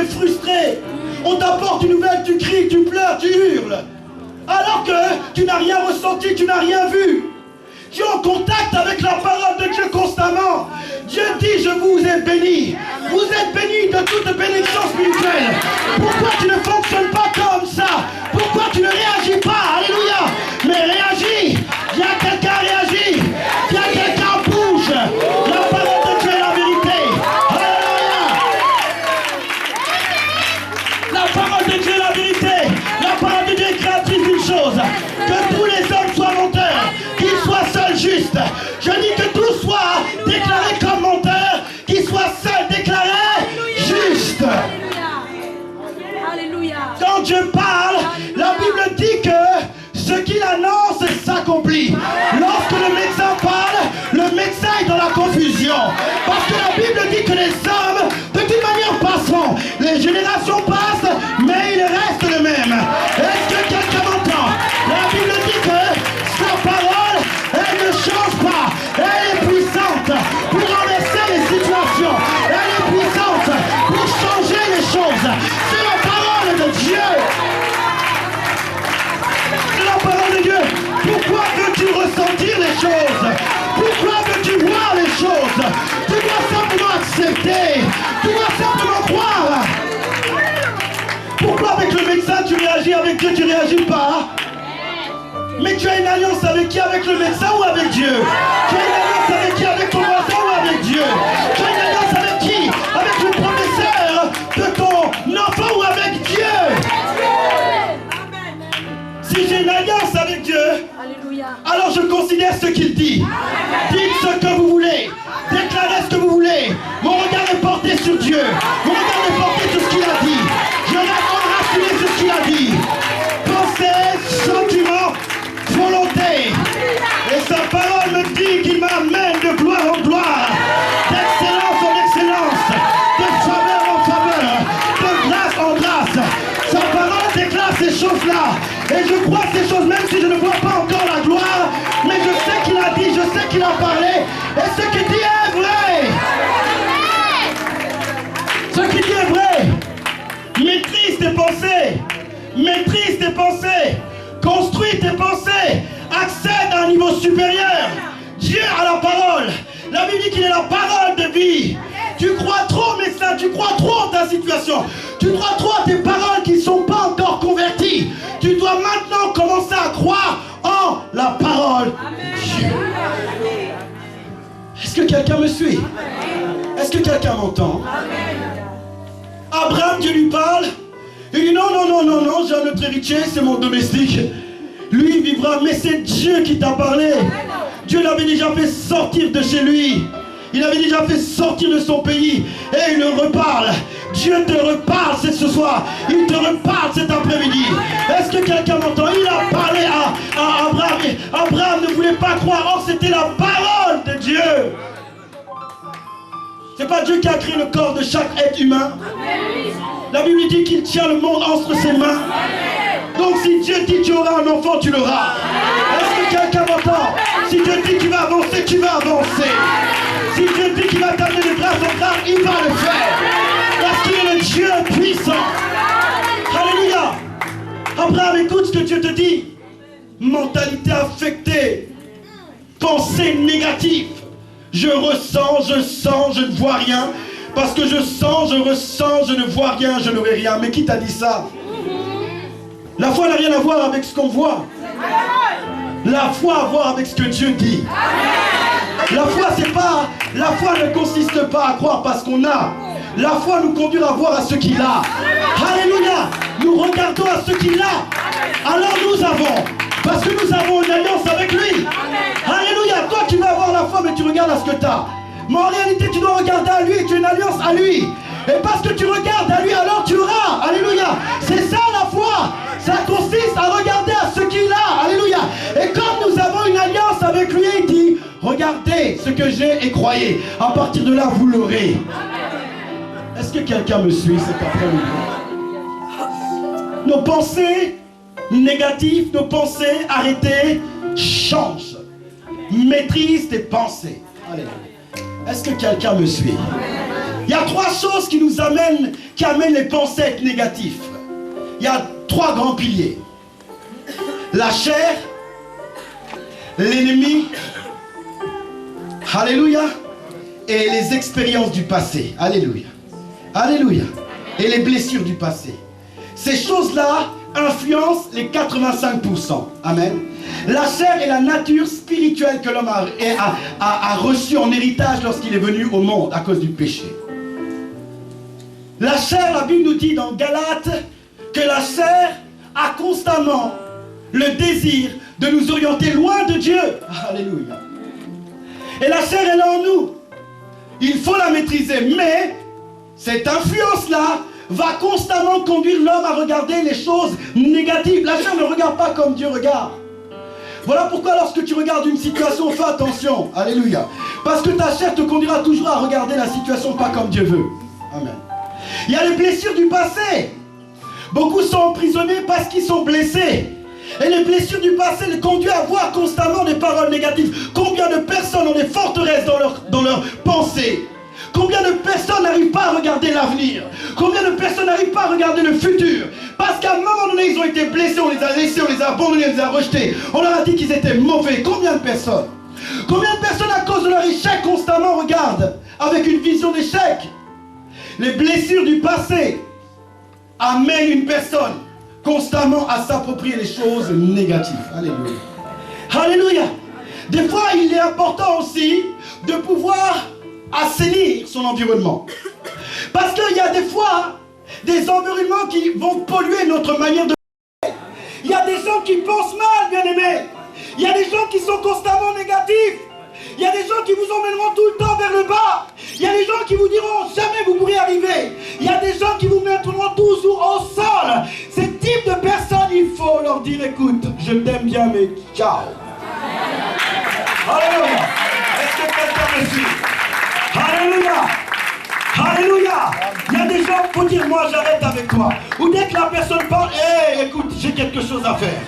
es frustré. On t'apporte une nouvelle, tu cries, tu pleures, tu hurles. Alors que tu n'as rien ressenti, tu n'as rien vu. Tu es en contact avec la parole de Dieu constamment. Dieu dit, je vous ai béni. Vous êtes bénis de toute bénédiction spirituelle. Pourquoi tu ne fonctionnes pas comme ça? Pourquoi tu ne réagis pas? Alléluia. Mais réagis. Il y a quelqu'un réagit. Il y a quelqu'un bouge. La parole de Dieu est la vérité. Alléluia. La parole de Dieu est la vérité. La parole de Dieu est créatrice d'une chose. Que tous les hommes soient menteurs. Qu'ils soient seuls justes. Je dis que tout soit déclaré comme menteur, qu'il soit seul déclaré juste. Alléluia. Quand Dieu parle, la Bible dit que ce qu'il annonce s'accomplit. Lorsque le médecin parle, le médecin est dans la confusion. Parce que la Bible dit que les hommes, de toute manière, passeront. Les générations passent, mais ils restent les mêmes. Est-ce que quelqu'un m'entend? La Bible dit que sa parole, elle ne change pas. Elle est puissante pour renverser les situations. Elle est puissante pour changer les choses. C'est la parole de Dieu. C'est la parole de Dieu. Pourquoi veux-tu ressentir les choses? Pourquoi veux-tu voir les choses? Tu dois simplement accepter. Tu dois simplement croire. Pourquoi avec le médecin tu réagis, avec Dieu tu ne réagis pas? Mais tu as une alliance avec qui? Avec le médecin ou avec Dieu? Tu as une alliance avec qui? Avec ton voisin ou avec Dieu? Tu as une alliance avec qui? Avec le professeur de ton enfant ou avec Dieu? Si j'ai une alliance avec Dieu, alors je considère ce qu'il dit. Dites ce que vous voulez. Déclarez ce que vous voulez. Mon regard est porté sur Dieu. Mon regard est porté sur ce qu'il a dit. Je reste enraciné sur ce qu'il a dit. Pensée, sentiment, volonté. Et sa parole me dit qu'il m'amène de gloire en gloire, d'excellence en excellence, de faveur en faveur, de grâce en grâce. Sa parole déclare ces choses-là. Et je crois ces choses, même si je ne vois pas encore la gloire, mais je sais qu'il a dit, je sais qu'il a parlé. Et ce qu'il dit est vrai. Ce qu'il dit est vrai. Maîtrise tes pensées. Maîtrise tes pensées. Construis tes pensées. Accède à un niveau supérieur. Dieu a la parole. La Bible dit qu'il est la parole de vie. Tu crois trop, médecin, tu crois trop en ta situation. Tu crois trop à tes paroles qui ne sont pas encore converties. Tu dois maintenant commencer à croire en la parole de Dieu. Est-ce que quelqu'un me suit? Est-ce que quelqu'un m'entend? Abraham, Dieu lui parle. Il dit non, j'ai un autre héritier, c'est mon domestique. Lui, il vivra, mais c'est Dieu qui t'a parlé. Dieu l'avait déjà fait sortir de chez lui. Il avait déjà fait sortir de son pays. Et il le reparle. Dieu te reparle ce soir. Il te reparle cet après-midi. Est-ce que quelqu'un m'entend? Il a parlé à Abraham. Abraham ne voulait pas croire. Or, c'était la parole de Dieu. C'est pas Dieu qui a créé le corps de chaque être humain. La Bible dit qu'il tient le monde entre ses mains. Donc si Dieu dit tu auras un enfant, tu l'auras. Est-ce que quelqu'un m'entend? Si Dieu dit tu vas avancer, tu vas avancer. Si Dieu dit qu'il va t'amener de grâce en grâce, il va le faire. Parce qu'il est le Dieu puissant. Alléluia. Abraham, écoute ce que Dieu te dit. Mentalité affectée. Pensée négative. Je ressens, je sens, je ne vois rien. Parce que je sens, je ressens, je ne vois rien, je n'aurai rien. Mais qui t'a dit ça? La foi n'a rien à voir avec ce qu'on voit. La foi a à voir avec ce que Dieu dit. La foi, c'est pas... La foi ne consiste pas à croire parce qu'on a. La foi nous conduit à voir à ce qu'il a. Alléluia. Nous regardons à ce qu'il a. Alors nous avons. Parce que nous avons une alliance avec lui. Alléluia. Toi qui vas avoir la foi, mais tu regardes à ce que tu as. Mais en réalité, tu dois regarder à lui et tu as une alliance à lui. Et parce que tu regardes à lui, alors tu auras. Alléluia. C'est ça la foi. Ça consiste à regarder à ce qu'il a. Alléluia. Et comme nous avons une alliance avec lui, il dit, regardez ce que j'ai et croyez. À partir de là, vous l'aurez. Est-ce que quelqu'un me suit cet après-midi? Nos pensées négatives, nos pensées arrêtées changent. Maîtrise tes pensées. Alléluia. Est-ce que quelqu'un me suit? Il y a trois choses qui nous amènent, qui amènent les pensées à être négatives. Il y a trois grands piliers. La chair, l'ennemi, alléluia, et les expériences du passé. Alléluia. Alléluia. Et les blessures du passé. Ces choses-là influencent les 85%. Amen. La chair est la nature spirituelle que l'homme a reçue en héritage lorsqu'il est venu au monde à cause du péché. La chair, la Bible nous dit dans Galates que la chair a constamment le désir de nous orienter loin de Dieu. Alléluia. Et la chair est là en nous. Il faut la maîtriser, mais cette influence-là va constamment conduire l'homme à regarder les choses négatives. La chair ne regarde pas comme Dieu regarde. Voilà pourquoi lorsque tu regardes une situation, fais attention. Alléluia. Parce que ta chair te conduira toujours à regarder la situation pas comme Dieu veut. Amen. Il y a les blessures du passé. Beaucoup sont emprisonnés parce qu'ils sont blessés. Et les blessures du passé les conduisent à voir constamment des paroles négatives. Combien de personnes ont des forteresses dans leur pensée? Combien de personnes n'arrivent pas à regarder l'avenir? Combien de personnes n'arrivent pas à regarder le futur? Parce qu'à un moment donné, ils ont été blessés, on les a laissés, on les a abandonnés, on les a rejetés. On leur a dit qu'ils étaient mauvais. Combien de personnes? Combien de personnes à cause de leur échec constamment regardent avec une vision d'échec? Les blessures du passé amènent une personne constamment à s'approprier les choses négatives. Alléluia. Alléluia. Des fois, il est important aussi de pouvoir assainir son environnement. Parce qu'il y a des fois des environnements qui vont polluer notre manière de penser. Il y a des gens qui pensent mal, bien aimés. Il y a des gens qui sont constamment négatifs. Il y a des gens qui vous emmèneront tout le temps vers le bas. Il y a des gens qui vous diront jamais vous pourrez arriver. Il y a des gens qui vous mettront toujours au sol. Ce type de personnes, il faut leur dire écoute, je t'aime bien mais ciao. Alléluia. Est-ce que quelqu'un me suit? Alléluia. Alléluia. Il y a des gens, il faut dire moi j'arrête avec toi. Ou dès que la personne parle, hé, écoute, j'ai quelque chose à faire.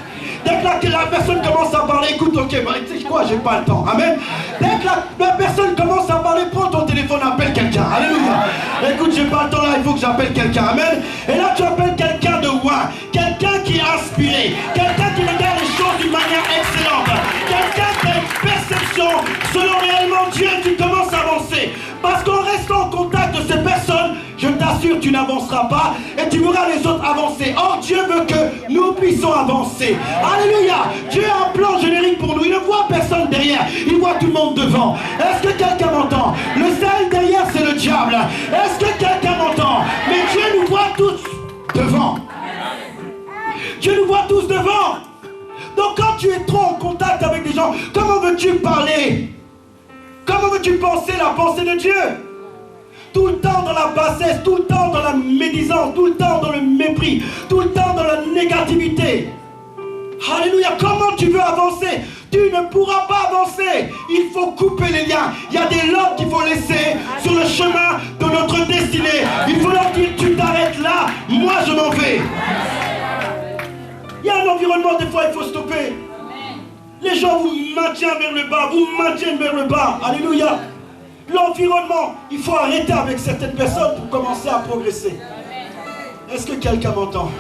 Dès que la personne commence à parler, écoute, ok, bah, tu sais quoi, j'ai pas le temps. Amen. Dès que la personne commence à parler, prends ton téléphone, appelle quelqu'un. Alléluia. Écoute, j'ai pas le temps là, il faut que j'appelle quelqu'un. Amen. Et là, tu appelles quelqu'un de loin. Quelqu'un qui est inspiré. Quelqu'un qui regarde les choses d'une manière excellente. Quelqu'un qui a une perception selon réellement Dieu, tu commences à avancer. Parce qu'en restant en contact de ces personnes, je t'assure, tu n'avanceras pas et tu verras les autres avancer. Or, Dieu veut que nous puissions avancer. Alléluia. Dieu a un plan générique pour nous. Il ne voit personne derrière. Il voit tout le monde devant. Est-ce que quelqu'un m'entend? Le seul derrière, c'est le diable. Est-ce que quelqu'un m'entend? Mais Dieu nous voit tous devant. Dieu nous voit tous devant. Donc quand tu es trop en contact avec des gens, comment veux-tu parler? Comment veux-tu penser la pensée de Dieu? Tout le temps dans la bassesse, tout le temps dans la médisance, tout le temps dans le mépris, tout le temps dans la négativité. Alléluia, comment tu veux avancer? Tu ne pourras pas avancer. Il faut couper les liens. Il y a des lots qu'il faut laisser sur le chemin de notre destinée. Il faut leur dire, tu t'arrêtes là, moi je m'en vais. Il y a un environnement, des fois il faut stopper. Les gens vous maintiennent vers le bas, vous maintiennent vers le bas. Alléluia. L'environnement, il faut arrêter avec certaines personnes pour commencer à progresser. Est-ce que quelqu'un m'entend?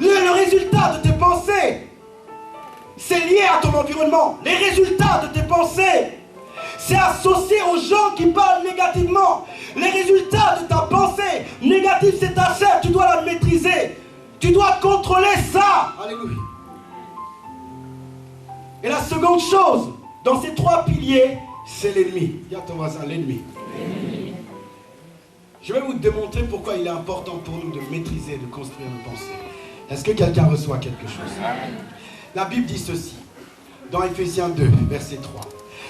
Le résultat de tes pensées, c'est lié à ton environnement. Les résultats de tes pensées, c'est associé aux gens qui parlent négativement. Les résultats de ta pensée négative, c'est ta chair, tu dois la maîtriser. Tu dois contrôler ça. Alléluia. Et la seconde chose, dans ces trois piliers, c'est l'ennemi. Dis à ton voisin, l'ennemi. Je vais vous démontrer pourquoi il est important pour nous de maîtriser, de construire nos pensées. Est-ce que quelqu'un reçoit quelque chose? La Bible dit ceci, dans Ephésiens 2, verset 3.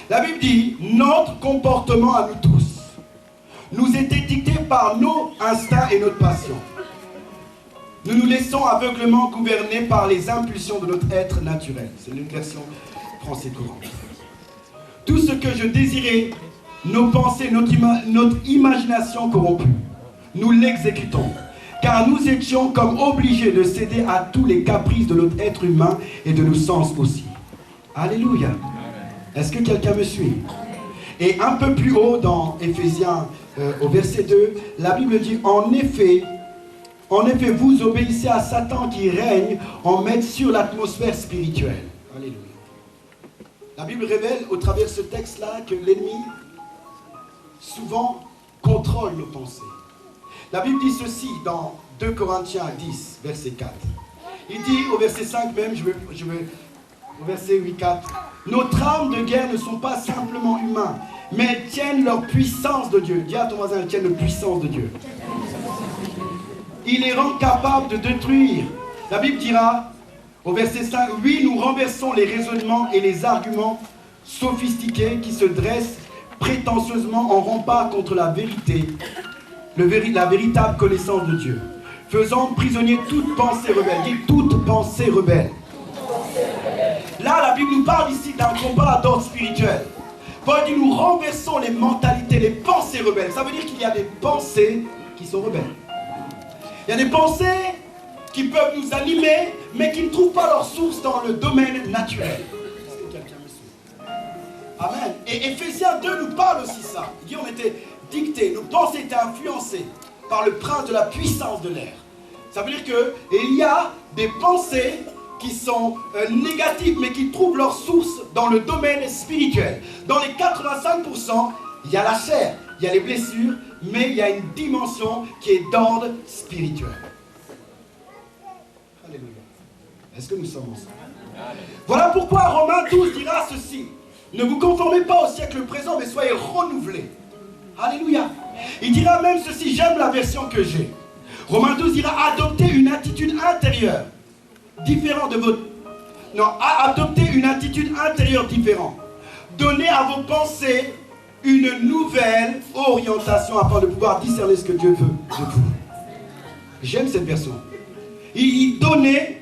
La Bible dit, notre comportement à nous tous nous était dicté par nos instincts et notre passion. Nous nous laissons aveuglément gouverner par les impulsions de notre être naturel. C'est une version français courante. Tout ce que je désirais, nos pensées, notre imagination corrompue, nous l'exécutons. Car nous étions comme obligés de céder à tous les caprices de notre être humain et de nos sens aussi. Alléluia. Est-ce que quelqu'un me suit? Et un peu plus haut dans Ephésiens au verset 2, la Bible dit, en effet, vous obéissez à Satan qui règne en maître sur l'atmosphère spirituelle. Alléluia. La Bible révèle au travers de ce texte-là que l'ennemi, souvent, contrôle nos pensées. La Bible dit ceci dans 2 Corinthiens 10, verset 4. Il dit au verset 5 même, au verset 8, 4, « Nos armes de guerre ne sont pas simplement humains, mais elles tiennent leur puissance de Dieu. » Dis à ton voisin, elles tiennent la puissance de Dieu. Il les rend capables de détruire. La Bible dira, au verset 5, « Oui, nous renversons les raisonnements et les arguments sophistiqués qui se dressent prétentieusement en rempart contre la vérité, la véritable connaissance de Dieu, faisant prisonnier toute pensée rebelle. » Dis toute pensée rebelle. Là, la Bible nous parle ici d'un combat d'ordre spirituel. Paul dit, nous renversons les mentalités, les pensées rebelles. Ça veut dire qu'il y a des pensées qui sont rebelles. Il y a des pensées qui peuvent nous animer, mais qui ne trouvent pas leur source dans le domaine naturel. Est-ce que quelqu'un me suit? Amen. Et Éphésiens 2 nous parle aussi ça. Il dit, on était dictés, nos pensées étaient influencées par le prince de la puissance de l'air. Ça veut dire qu'il y a des pensées qui sont négatives, mais qui trouvent leur source dans le domaine spirituel. Dans les 85%, il y a la chair, il y a les blessures, mais il y a une dimension qui est d'ordre spirituel. Alléluia. Est-ce que nous sommes ensemble? Voilà pourquoi Romains 12 dira ceci. Ne vous conformez pas au siècle présent, mais soyez renouvelés. Alléluia. Il dira même ceci, j'aime la version que j'ai. Romains 12 dira, adoptez une attitude intérieure différente de votre... Non, adoptez une attitude intérieure différente. Donnez à vos pensées une nouvelle orientation afin de pouvoir discerner ce que Dieu veut de vous. J'aime cette version. Il donnait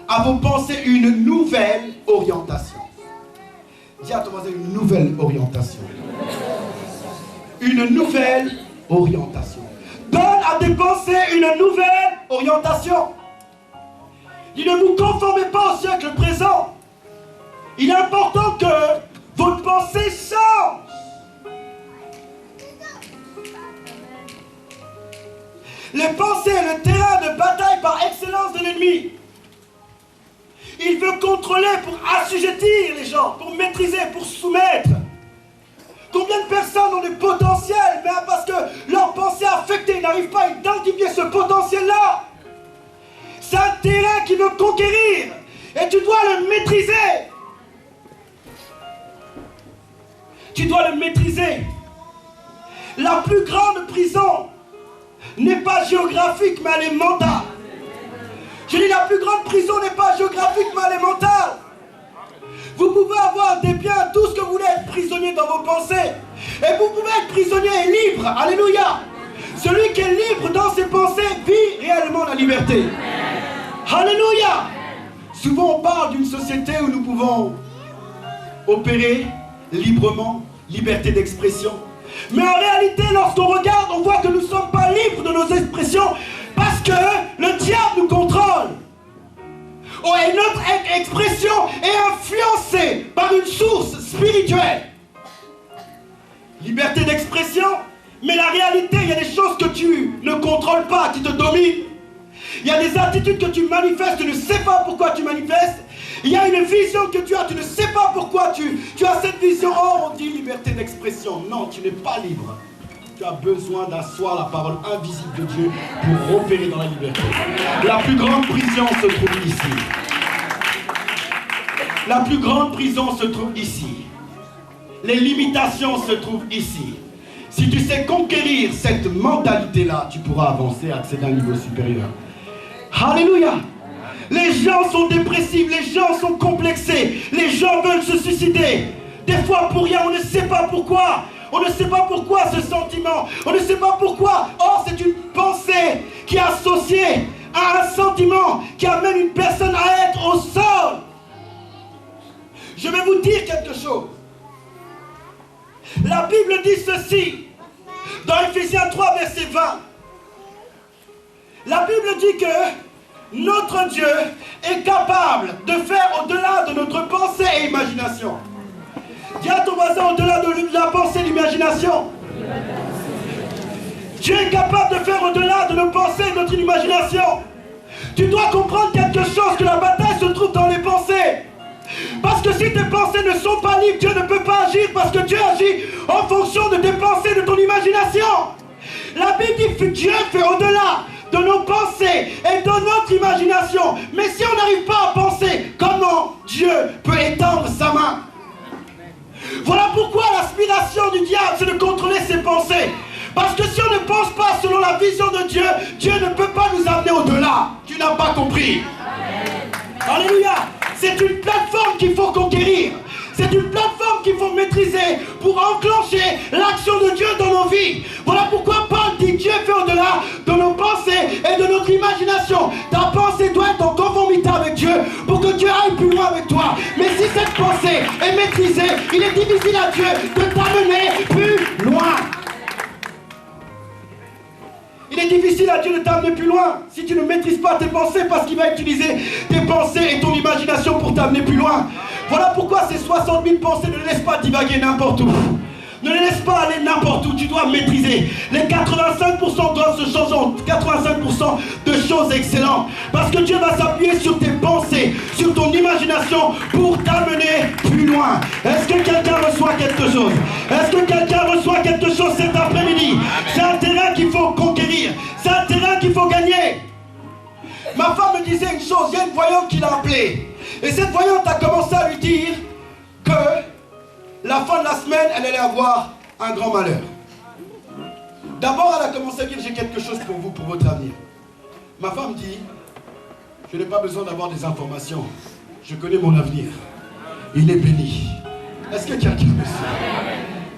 à vos pensées une nouvelle orientation. Dis à ton voisin une nouvelle orientation. Une nouvelle orientation. Donne à tes pensées une nouvelle orientation. Il ne vous conformez pas au siècle présent. Il est important que votre pensée change. Les pensées est le terrain de bataille par excellence de l'ennemi. Il veut contrôler pour assujettir les gens, pour maîtriser, pour soumettre. Combien de personnes ont des potentiels, mais parce que leur pensée affectée, ils n'arrivent pas à identifier ce potentiel-là. C'est un terrain qui veut conquérir, et tu dois le maîtriser. Tu dois le maîtriser. La plus grande prison n'est pas géographique, mais elle est mentale. Je dis la plus grande prison n'est pas géographique, mais elle est mentale. Vous pouvez avoir des biens, tout ce que vous voulez, être prisonnier dans vos pensées. Et vous pouvez être prisonnier et libre. Alléluia. Celui qui est libre dans ses pensées vit réellement la liberté. Alléluia. Souvent on parle d'une société où nous pouvons opérer librement, liberté d'expression. Mais en réalité, lorsqu'on regarde, on voit que nous ne sommes pas libres de nos expressions parce que le diable nous contrôle. Oh, et notre expression est influencée par une source spirituelle. Liberté d'expression, mais la réalité, il y a des choses que tu ne contrôles pas, qui te dominent. Il y a des attitudes que tu manifestes, tu ne sais pas pourquoi tu manifestes. Il y a une vision que tu as, tu ne sais pas pourquoi tu as cette vision. Oh, on dit liberté d'expression. Non, tu n'es pas libre. Tu as besoin d'asseoir la parole invisible de Dieu pour opérer dans la liberté. La plus grande prison se trouve ici. La plus grande prison se trouve ici. Les limitations se trouvent ici. Si tu sais conquérir cette mentalité-là, tu pourras avancer, accéder à un niveau supérieur. Alléluia. Les gens sont dépressifs, les gens sont complexés, les gens veulent se suicider. Des fois pour rien, on ne sait pas pourquoi. On ne sait pas pourquoi ce sentiment. On ne sait pas pourquoi. Or, c'est une pensée qui est associée à un sentiment qui amène une personne à être au sol. Je vais vous dire quelque chose. La Bible dit ceci dans Éphésiens 3, verset 20. La Bible dit que notre Dieu est capable de faire au-delà de notre pensée et imagination. Dis à ton voisin, au-delà de la pensée et l'imagination. Dieu est capable de faire au-delà de nos pensées et de notre imagination. Tu dois comprendre quelque chose, que la bataille se trouve dans les pensées. Parce que si tes pensées ne sont pas libres, Dieu ne peut pas agir, parce que Dieu agit en fonction de tes pensées, de ton imagination. La Bible dit que Dieu fait au-delà de nos pensées et de notre imagination. Mais si on n'arrive pas à penser, comment Dieu peut étendre sa main? Voilà pourquoi l'aspiration du diable, c'est de contrôler ses pensées. Parce que si on ne pense pas selon la vision de Dieu, Dieu ne peut pas nous amener au-delà. Tu n'as pas compris. Alléluia. C'est une plateforme qu'il faut conquérir. C'est une plateforme qu'il faut maîtriser pour enclencher l'action de Dieu dans nos vies. Voilà pourquoi Paul dit Dieu fait au-delà de nos pensées et de notre imagination. Ta pensée doit être en conformité avec Dieu pour que Dieu aille plus loin avec toi. Mais si cette pensée est maîtrisée, il est difficile à Dieu de t'amener plus loin. Il est difficile à Dieu de t'amener plus loin si tu ne maîtrises pas tes pensées, parce qu'il va utiliser tes pensées et ton imagination pour t'amener plus loin. Voilà pourquoi ces 60 000 pensées, ne les laisse pas divaguer n'importe où. Ne les laisse pas aller n'importe où, tu dois maîtriser. Les 85% doivent se changer en 85% de choses excellentes. Parce que Dieu va s'appuyer sur tes pensées, sur ton imagination pour t'amener plus loin. Est-ce que quelqu'un reçoit quelque chose? Est-ce que quelqu'un reçoit quelque chose cet après-midi? C'est un terrain qu'il faut conquérir. C'est un terrain qu'il faut gagner. Ma femme me disait une chose, il y a une voyante qui l'a appelée. Et cette voyante a commencé à lui dire que la fin de la semaine, elle allait avoir un grand malheur. D'abord, elle a commencé à dire, j'ai quelque chose pour vous, pour votre avenir. Ma femme dit, je n'ai pas besoin d'avoir des informations. Je connais mon avenir. Il est béni. Est-ce que quelqu'un me suit?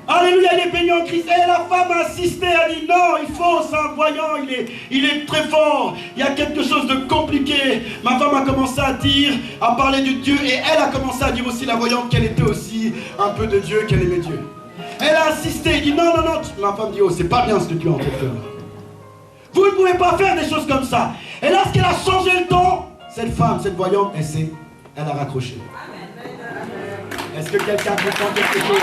Alléluia, il est béni en Christ. Et la femme a insisté, elle a dit, non, il faut, c'est un voyant, il est très fort. Il y a quelque chose de compliqué. Ma femme a commencé à dire, à parler de Dieu. Et elle a commencé à dire aussi, la voyante, qu'elle était aussi un peu de Dieu, qu'elle aimait Dieu. Elle a insisté, elle dit, non, non, non. Ma femme dit, oh, c'est pas bien ce que tu es en train de faire. Vous ne pouvez pas faire des choses comme ça. Et lorsqu'elle a changé le ton, cette femme, cette voyante, elle a raccroché. Est-ce que quelqu'un comprend quelque chose?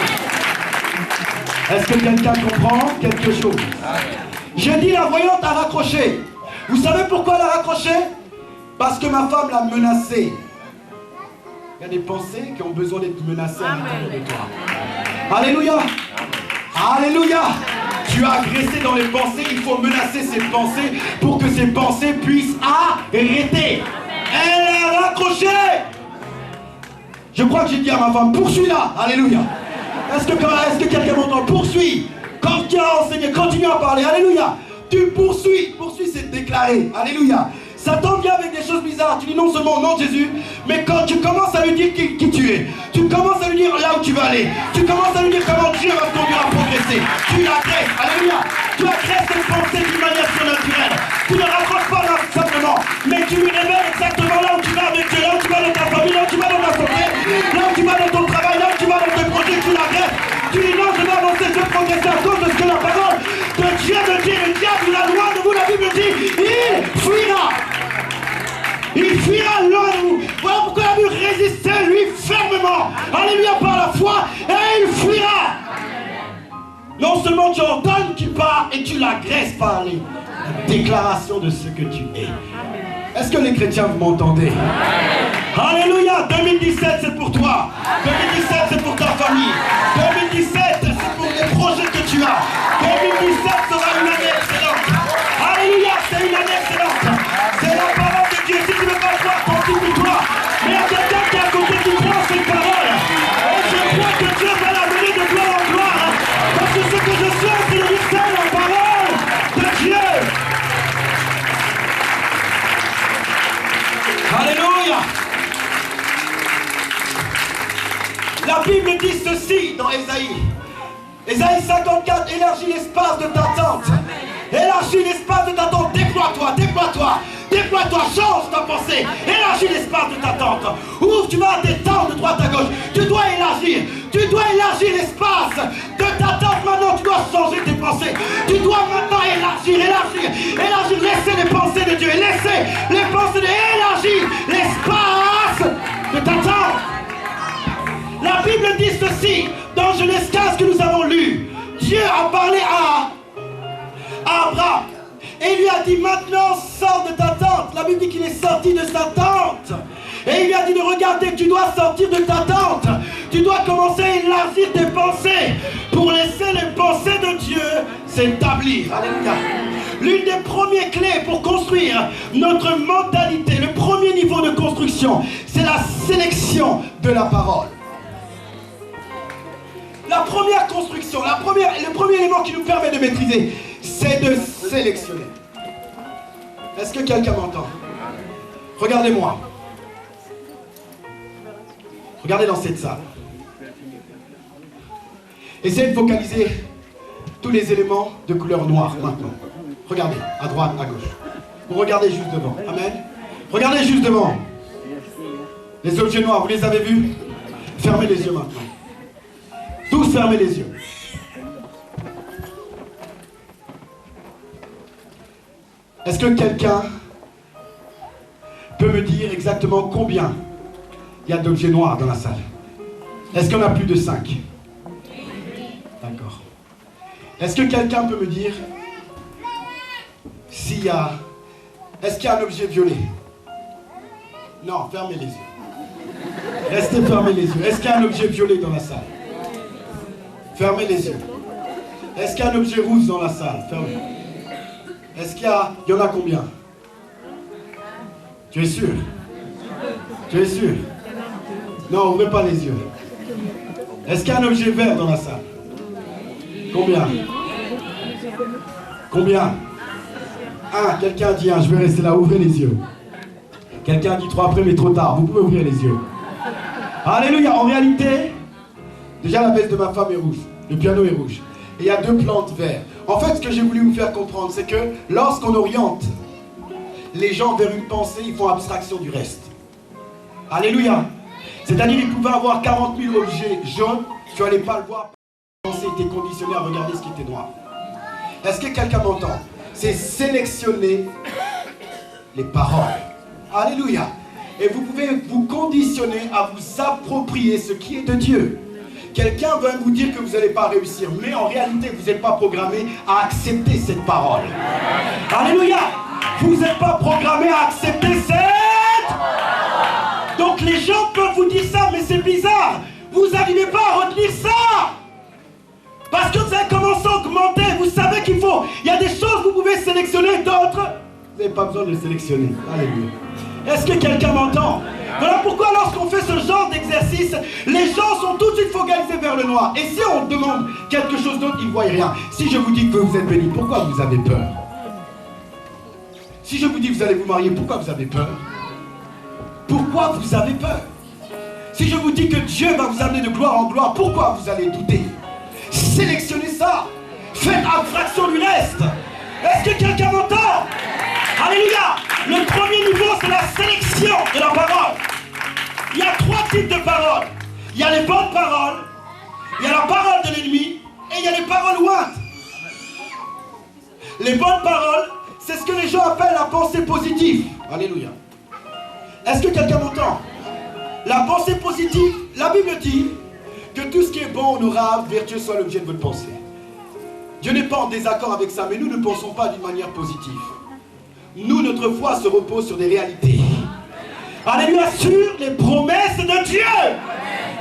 Est-ce que quelqu'un comprend quelque chose? J'ai dit la voyante a raccroché. Vous savez pourquoi elle a raccroché? Parce que ma femme l'a menacée. Il y a des pensées qui ont besoin d'être menacées à l'intérieur de toi. Alléluia. Alléluia. Tu as agressé dans les pensées, il faut menacer ces pensées pour que ces pensées puissent arrêter. Elle a raccroché. Je crois que j'ai dit à ma femme, poursuis-la. Alléluia. Est-ce que quelqu'un m'entend? Poursuis. Quand tu as enseigné, continue à parler. Alléluia. Tu poursuis. Poursuis, c'est déclarer. Alléluia. Satan vient avec des choses bizarres. Tu dis non seulement au nom de Jésus, mais quand tu commences à lui dire qui tu es, tu commences à lui dire là où tu vas aller, tu commences à lui dire comment Dieu va te conduire à progresser. Tu l'agresses. Alléluia. Tu agresses cette pensée d'une manière surnaturelle. Tu ne raccroches pas là simplement, mais tu lui révèles exactement là où tu vas avec Dieu, là où tu vas dans ta famille, là où tu vas dans ta santé, là où tu vas dans ton travail, là où tu vas dans tes projets, tu l'agresses. Tu dis non, je vais avancer, je vais progresser à cause de ce que la parole de Dieu me dit. Le diable, il a loin de vous, la Bible dit, il fuira. Il fuira loin de vous. Voilà pourquoi la Bible résistait lui fermement. Alléluia, par la foi, et il fuira. Non seulement tu ordonnes qu'il part et tu l'agresses par la déclaration de ce que tu es. Est-ce que les chrétiens, vous m'entendez? Alléluia. 2017, c'est pour toi. 2017, c'est pour ta famille. 2017, c'est pour les projets que tu as. 2017 sera une année excellente. Alléluia, c'est une année excellente. C'est la parole de Dieu. Si tu ne veux pas croire, continue-toi. Mais il y a quelqu'un qui est à côté qui croit cette parole. Et je crois que Dieu va l'amener de gloire en gloire. Parce que ce que je sens, c'est le mystère, la parole de Dieu. Alléluia. La Bible dit ceci dans Ésaïe. Ésaïe 54, élargis l'espace de ta tente. Élargis l'espace de ta tente. Déploie-toi, déploie-toi. Déploie-toi, change ta pensée. Élargis l'espace de ta tente. Ouvre, tu vas t'étendre de droite à gauche. Tu dois élargir. Tu dois élargir l'espace de ta tente. Maintenant, tu dois changer tes pensées. Tu dois maintenant élargir, élargir, élargir. Laissez les pensées de Dieu. Laissez les pensées de Dieu. Élargir l'espace de ta tente. La Bible dit ceci dans Genèse 15 que nous avons lu. Dieu a parlé à Abraham. Et il lui a dit, maintenant sors de ta tente. La Bible dit qu'il est sorti de sa tente. Et il lui a dit de regarder, tu dois sortir de ta tente. Tu dois commencer à élargir tes pensées pour laisser les pensées de Dieu s'établir. Alléluia. L'une des premières clés pour construire notre mentalité, le premier niveau de construction, c'est la sélection de la parole. La première construction, le premier élément qui nous permet de maîtriser, c'est de sélectionner. Est-ce que quelqu'un m'entend? Regardez-moi. Regardez dans cette salle. Essayez de focaliser tous les éléments de couleur noire maintenant. Regardez, à droite, à gauche. Vous regardez juste devant. Amen. Regardez juste devant. Les objets noirs, vous les avez vus? Fermez les yeux maintenant. Tous fermez les yeux. Est-ce que quelqu'un peut me dire exactement combien il y a d'objets noirs dans la salle? Est-ce qu'il y en a plus de 5? D'accord. Est-ce que quelqu'un peut me dire s'il y a... Est-ce qu'il y a un objet violet? Non, fermez les yeux. Restez fermés les yeux. Est-ce qu'il y a un objet violet dans la salle? Fermez les yeux. Est-ce qu'il y a un objet rouge dans la salle? Fermez. Est-ce qu'il y a... Il y en a combien? Tu es sûr? Tu es sûr? Non, ouvrez pas les yeux. Est-ce qu'il y a un objet vert dans la salle? Combien? Combien? Un, quelqu'un dit un, je vais rester là, ouvrez les yeux. Quelqu'un dit 3 après, mais trop tard, vous pouvez ouvrir les yeux. Alléluia, en réalité, déjà la veste de ma femme est rouge, le piano est rouge. Et il y a 2 plantes vertes. En fait, ce que j'ai voulu vous faire comprendre, c'est que lorsqu'on oriente les gens vers une pensée, ils font abstraction du reste. Alléluia. C'est-à-dire qu'ils pouvaient avoir 40 000 objets jaunes, tu n'allais pas le voir, la pensée était conditionnée à regarder ce qui était noir. Est-ce que quelqu'un m'entend? C'est sélectionner les paroles. Alléluia. Et vous pouvez vous conditionner à vous approprier ce qui est de Dieu. Quelqu'un veut vous dire que vous n'allez pas réussir, mais en réalité, vous n'êtes pas programmé à accepter cette parole. Alléluia. Vous n'êtes pas programmé à accepter cette... Donc les gens peuvent vous dire ça, mais c'est bizarre. Vous n'arrivez pas à retenir ça. Parce que vous avez commencé à augmenter. Vous savez qu'il faut... Il y a des choses que vous pouvez sélectionner, d'autres... Vous n'avez pas besoin de les sélectionner. Alléluia. Est-ce que quelqu'un m'entend? Voilà pourquoi lorsqu'on fait ce genre d'exercice, les gens sont tout de suite focalisés vers le noir. Et si on demande quelque chose d'autre, ils ne voient rien. Si je vous dis que vous êtes béni, pourquoi vous avez peur? Si je vous dis que vous allez vous marier, pourquoi vous avez peur? Pourquoi vous avez peur? Si je vous dis que Dieu va vous amener de gloire en gloire, pourquoi vous allez douter? Sélectionnez ça. Faites abstraction du reste. Est-ce que quelqu'un m'entend? Alléluia. Le premier niveau, c'est la sélection de la parole. Il y a 3 types de paroles. Il y a les bonnes paroles, il y a la parole de l'ennemi, et il y a les paroles ouintes. Les bonnes paroles, c'est ce que les gens appellent la pensée positive. Alléluia. Est-ce que quelqu'un m'entend? La pensée positive, la Bible dit que tout ce qui est bon, honorable, vertueux soit l'objet de votre pensée. Dieu n'est pas en désaccord avec ça, mais nous ne pensons pas d'une manière positive. Nous, notre foi se repose sur des réalités. Alléluia, sur les promesses de Dieu.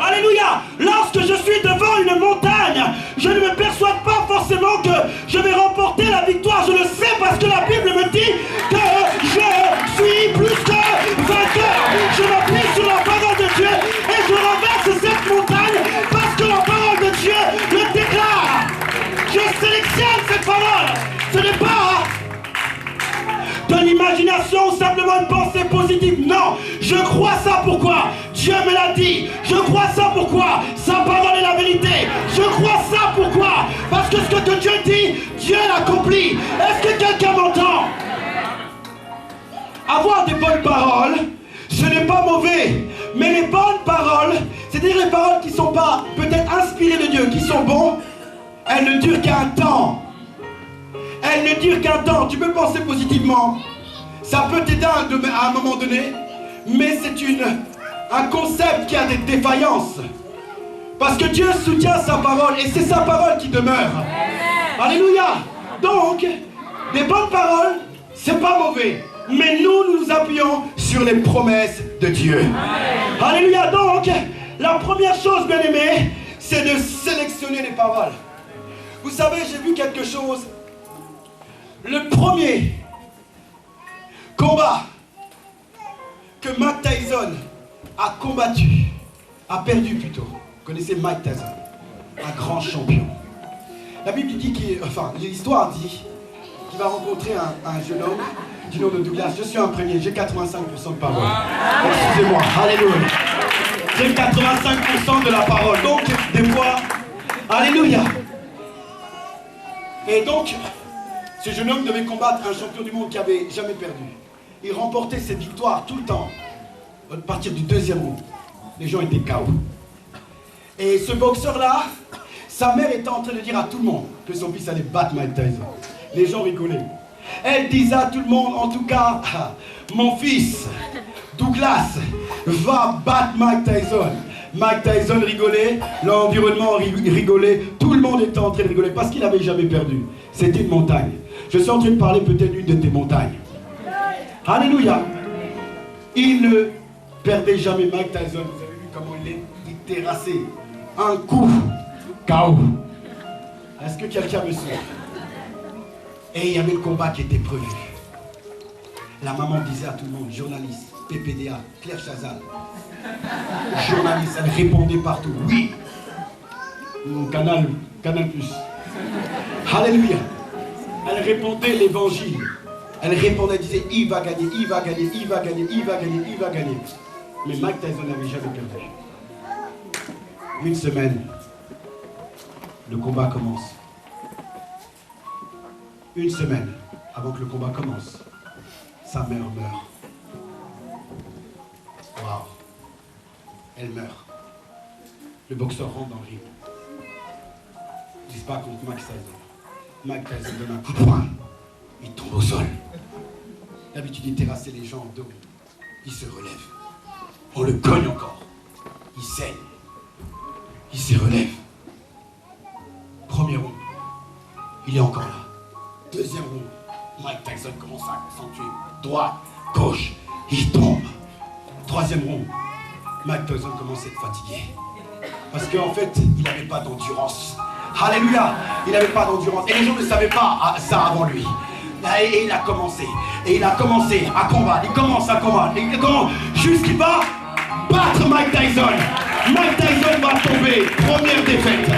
Alléluia. Lorsque je suis devant une montagne, je ne me persuade pas forcément que je vais remporter la victoire. Je le sais parce que la Bible me dit que je suis plus que vainqueur. Je m'appuie sur la parole de Dieu et je renverse cette montagne parce que la parole de Dieu le déclare. Je sélectionne cette parole. Ce n'est pas de l'imagination ou simplement une pensée positive. Non, je crois ça. Pourquoi? Dieu me l'a dit. Je crois ça. Pourquoi? Sa parole est la vérité. Je crois ça. Pourquoi? Parce que ce que Dieu dit, Dieu l'accomplit. Est-ce que quelqu'un m'entend? Avoir des bonnes paroles, ce n'est pas mauvais. Mais les bonnes paroles, c'est-à-dire les paroles qui ne sont pas peut-être inspirées de Dieu, qui sont bonnes, elles ne durent qu'un temps. Elle ne dure qu'un temps. Tu peux penser positivement. Ça peut t'aider à un moment donné. Mais c'est un concept qui a des défaillances. Parce que Dieu soutient sa parole. Et c'est sa parole qui demeure. Alléluia. Donc, Les bonnes paroles, c'est pas mauvais. Mais nous nous appuyons sur les promesses de Dieu. Amen. Alléluia. Donc, la première chose, bien aimé, c'est de sélectionner les paroles. Vous savez, j'ai vu quelque chose. Le premier combat que Mike Tyson a combattu, a perdu plutôt. Vous connaissez Mike Tyson, un grand champion. La Bible dit l'histoire dit qu'il va rencontrer un jeune homme du nom de Douglas. Je suis imprégné, j'ai 85% de parole. Excusez-moi, alléluia. J'ai 85% de la parole. Donc, des fois, alléluia. Et donc, ce jeune homme devait combattre un champion du monde qui n'avait jamais perdu. Il remportait ses victoires tout le temps. À partir du deuxième round, les gens étaient KO. Et ce boxeur-là, sa mère était en train de dire à tout le monde que son fils allait battre Mike Tyson. Les gens rigolaient. Elle disait à tout le monde, en tout cas, mon fils, Douglas, va battre Mike Tyson. Mike Tyson rigolait, l'environnement rigolait, tout le monde était en train de rigoler parce qu'il n'avait jamais perdu. C'était une montagne. Je suis en train de parler peut-être d'une de tes montagnes. Alléluia. Il ne perdait jamais Mike Tyson. Vous avez vu comment il terrassé. Un coup, KO. Est-ce que quelqu'un me suit? Et il y avait le combat qui était prévu. La maman disait à tout le monde, journaliste, PPDA, Claire Chazal, journaliste, elle répondait partout, oui. Canal Plus. Alléluia. Elle répondait l'évangile. Elle répondait, elle disait, il va gagner, il va gagner, il va gagner, il va gagner, il va gagner. Mais Mike Tyson n'avait jamais perdu. Une semaine, le combat commence. Une semaine avant que le combat commence, sa mère meurt. Waouh. Elle meurt. Le boxeur rentre dans le ring. Il ne se bat contre Mike Tyson. Mike Tyson donne un coup de poing. Il tombe au sol. D'habitude, il terrassait les gens en dos. Il se relève. On le cogne encore. Il saigne. Il se relève. Premier round. Il est encore là. Deuxième round. Mike Tyson commence à accentuer. Droite, gauche. Il tombe. Troisième round. Mike Tyson commence à être fatigué. Parce qu'en fait, il n'avait pas d'endurance. Alléluia. Il n'avait pas d'endurance. Et les gens ne savaient pas ça avant lui. Et il a commencé. Et il a commencé à combattre. Il commence à combattre. Il commence jusqu'il va battre Mike Tyson. Mike Tyson va tomber. Première défaite.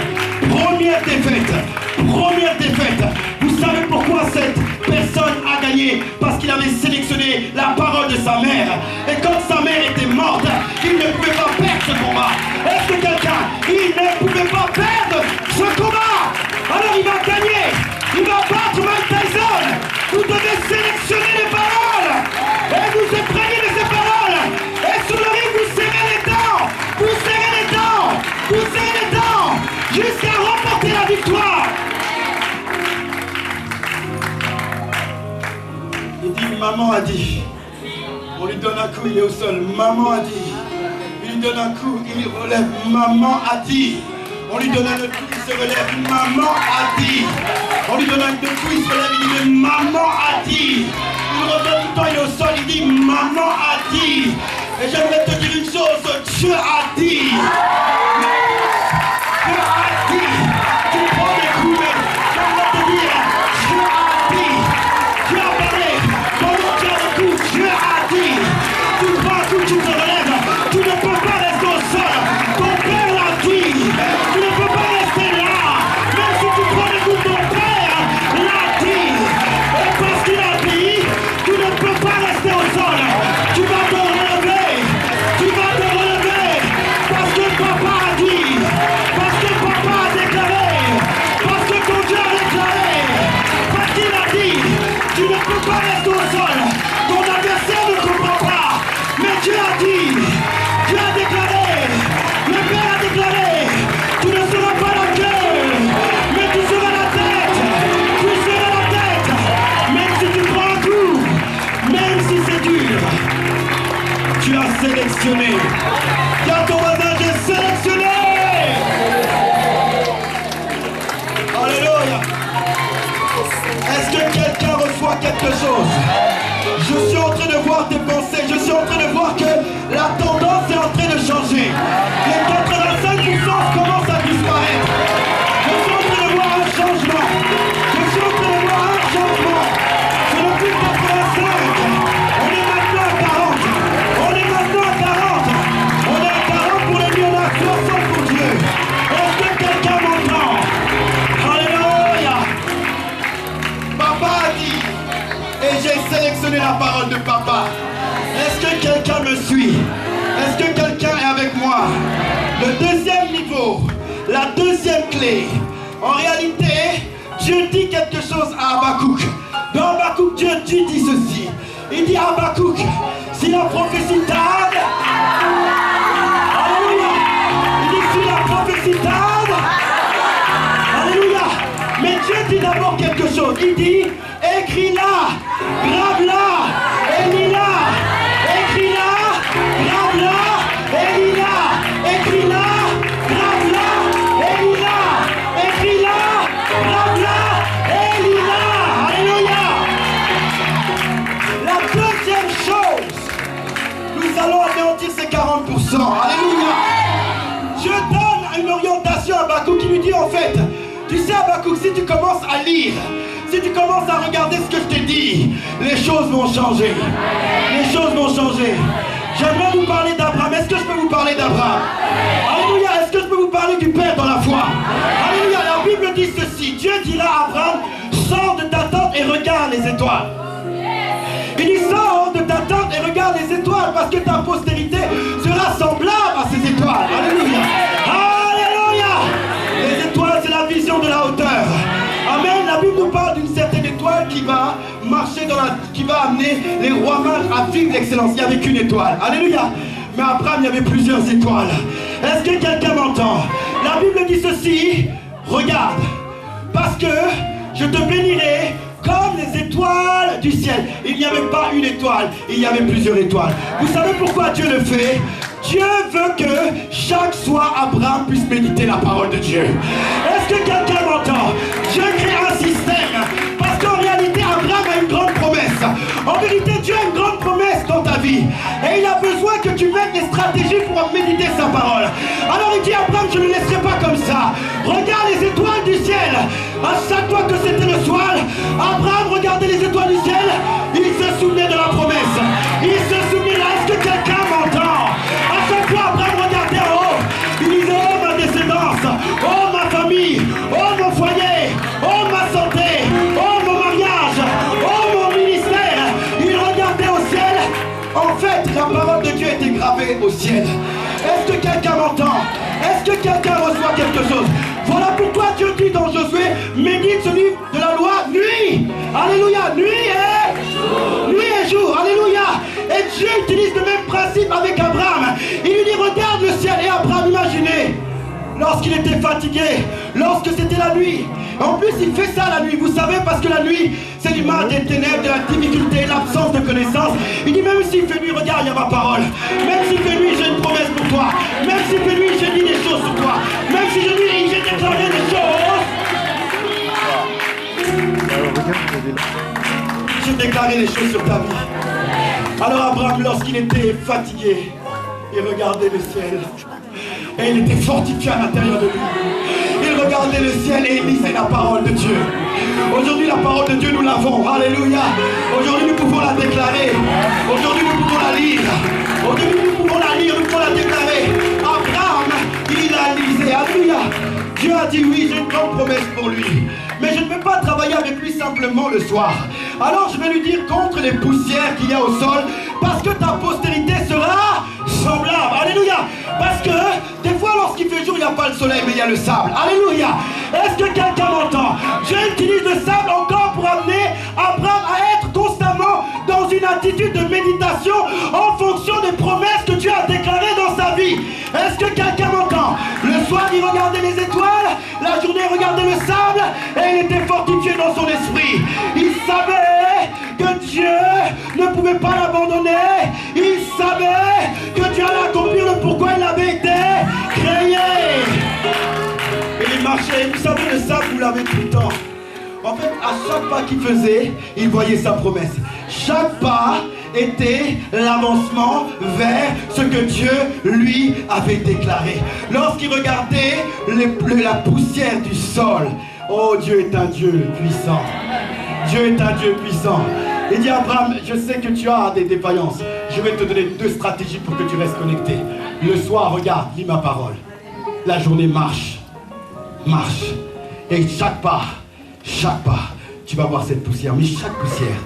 Première défaite. Première défaite. Vous savez pourquoi cette personne a gagné? Parce qu'il avait sélectionné la parole de sa mère. Et quand sa mère était morte, il ne pouvait pas perdre ce combat. Est-ce que quelqu'un, il ne pouvait pas perdre ce combat? Alors il va gagner. Il va battre Mike Tyson. Vous devez sélectionner les paroles. Et vous imprégnez de ces paroles. Et sur le ring, vous serrez les dents. Vous serrez les dents. Vous serrez les dents. Jusqu'à remporter la victoire. Il dit, maman a dit. On lui donne un coup, il est au sol. Maman a dit. Il lui donne un coup, il relève. Maman a dit. On lui donne un autre coup, il se relève. Maman a dit. On lui donne un autre coup, il se relève. Il dit, maman a dit. Il revient tout le temps, il est au sol. Il dit, maman a dit. Et j'aimerais te dire une chose. Dieu a dit. Dieu a dit. Tu prends des coups, mais j'aimerais te dire. Dieu a dit. Dieu a parlé. Pendant que tu as le coup, Dieu a dit. Tu prends un coup, tu te relèves. Tu ne peux pas rester au sol. Ton père l'a dit. Tu ne peux pas rester là. Même si tu prends des coups, ton père l'a dit. Et parce qu'il a dit, tu ne peux pas rester au sol. Tu vas te relever. Tu vas te relever. Parce que papa a dit. Parce que papa a déclaré. Parce que ton Dieu a déclaré. Parce qu'il a dit. Tu ne peux pas rester au sol. Ton adversaire ne comprend pas. Mais Dieu a dit. Dieu a déclaré. Le Père a déclaré. Tu ne seras pas la queue. Mais tu seras la tête. Tu seras la tête. Même si tu prends un coup. Même si c'est dur. Tu as sélectionné. Dis à ton voisin, j'ai sélectionné. Alléluia. Est-ce que quelqu'un quelque chose. Je suis en train de voir tes pensées. Je suis en train de voir que la tendance est en train de changer. Les 85% commencent à disparaître. Je suis en train de voir un changement. Je suis en train de voir un changement. C'est le plus 85. On est maintenant à 40. On est maintenant à 40. On est à 40 pour les lieux, on est à 60 pour Dieu. Est-ce que quelqu'un m'entend? Alléluia. Papa a dit, et j'ai sélectionné la parole de papa. Est-ce que quelqu'un me suit? Est-ce que quelqu'un est avec moi? Le deuxième niveau, la deuxième clé. En réalité, Dieu dit quelque chose à Habakkuk. Dans Habakkuk, Dieu dit ceci. Il dit à Habakkuk, si la prophétie tarde, alléluia. Il dit si la prophétie tarde, alléluia. Mais Dieu dit d'abord quelque chose. Il dit, écris-la, grave-la, et lis-la. Écris-la, grave-la, et lis-la. Écris-la, grave-la, et lis-la. Écris-la, grave-la, et lis-la. Alléluia. La deuxième chose, nous allons anéantir ces 40%. Alléluia. Je donne une orientation à Habakkuk qui lui dit en fait, tu sais Habakkuk, si tu commences à lire, si tu commences à regarder ce que je t'ai dit, les choses vont changer. Les choses vont changer. J'aimerais vous parler d'Abraham. Est-ce que je peux vous parler d'Abraham? Alléluia. Est-ce que je peux vous parler du Père dans la foi? Alléluia. La Bible dit ceci. Dieu dira à Abraham, sors de ta tente et regarde les étoiles. Il dit, sors de ta tente et regarde les étoiles parce que ta postérité sera semblable à ces étoiles. Alléluia. Alléluia. Les étoiles, c'est la vision de la hauteur. Amen. La Bible nous parle d'une certaine étoile qui va marcher qui va amener les rois mages à vivre l'excellence. Il n'y avait qu'une étoile. Alléluia. Mais Abraham, il y avait plusieurs étoiles. Est-ce que quelqu'un m'entend? La Bible dit ceci. Regarde. Parce que je te bénirai comme les étoiles du ciel. Il n'y avait pas une étoile, il y avait plusieurs étoiles. Vous savez pourquoi Dieu le fait? Dieu veut que chaque soir Abraham puisse méditer la parole de Dieu. Est-ce que quelqu'un m'entend? Dieu crée un système. Parce qu'en réalité, Abraham a une grande promesse. En vérité, Dieu a une grande promesse dans ta vie. Et il a besoin que tu mettes des stratégies pour méditer sa parole. Alors il dit à Abraham, je ne le laisserai pas comme ça. Regarde les étoiles du ciel. À chaque fois que c'était le soir, Abraham regardait les étoiles du ciel. Il se souvenait de la promesse. Il se souvenait là. Est-ce que quelqu'un m'entend? À chaque fois, Abraham regardait en haut. Il disait, oh ma descendance, oh ma famille, oh mon foyer, oh ma santé, oh mon mariage, oh mon ministère. Il regardait au ciel. En fait, la parole de Dieu était gravée au ciel. Est-ce que quelqu'un m'entend? Est-ce que quelqu'un reçoit quelque chose? Voilà pourquoi Dieu dit dans Josué, médite ce livre de la loi nuit. Alléluia, nuit et jour. Alléluia. Et Dieu utilise le même principe avec Abraham. Il lui dit, regarde le ciel. Et Abraham, imaginez, lorsqu'il était fatigué, lorsque c'était la nuit. En plus, il fait ça la nuit, vous savez, parce que la nuit, c'est l'image des ténèbres, de la difficulté, l'absence de connaissance. Il dit, même s'il fait nuit, regarde, il y a ma parole. Même s'il fait nuit, j'ai une promesse pour toi. Même s'il fait nuit, j'ai dit des choses sur toi. Même si je dis, j'ai déclaré des choses. J'ai déclaré des choses sur ta vie. Alors Abraham, lorsqu'il était fatigué, il regardait le ciel. Et il était fortifié à l'intérieur de lui. Il regardait le ciel et il lisait la parole de Dieu. Aujourd'hui, la parole de Dieu, nous l'avons. Alléluia. Aujourd'hui, nous pouvons la déclarer. Aujourd'hui, nous pouvons la lire. Aujourd'hui, nous pouvons la lire, nous pouvons la déclarer. Abraham, il la lisait. Alléluia. Dieu a dit oui, j'ai une grande promesse pour lui. Mais je ne peux pas travailler avec lui simplement le soir. Alors je vais lui dire contre les poussières qu'il y a au sol, parce que ta postérité sera semblable. Alléluia. Parce que des fois lorsqu'il fait jour, il n'y a pas le soleil, mais il y a le sable. Alléluia. Est-ce que quelqu'un m'entend? Dieu utilise le sable encore pour amener Abraham à être constamment dans une attitude de méditation en fonction des promesses que Dieu a déclarées dans sa vie. Est-ce que quelqu'un m'entend? Le soir, il regardait les étoiles, la journée, il regardait le sable, et il était fortifié dans son esprit. Il savait que Dieu ne pouvait pas l'abandonner. Il savait que Dieu allait accomplir le pourquoi il avait été créé. Et il marchait. Vous savez, le sable, vous l'avez tout le temps. En fait, à chaque pas qu'il faisait, il voyait sa promesse. Chaque pas était l'avancement vers ce que Dieu lui avait déclaré. Lorsqu'il regardait la poussière du sol, oh, Dieu est un Dieu puissant. Dieu est un Dieu puissant. Il dit à Abraham, je sais que tu as des défaillances. Je vais te donner 2 stratégies pour que tu restes connecté. Le soir, regarde, lis ma parole. La journée marche. Marche. Et chaque pas, tu vas voir cette poussière. Mais chaque poussière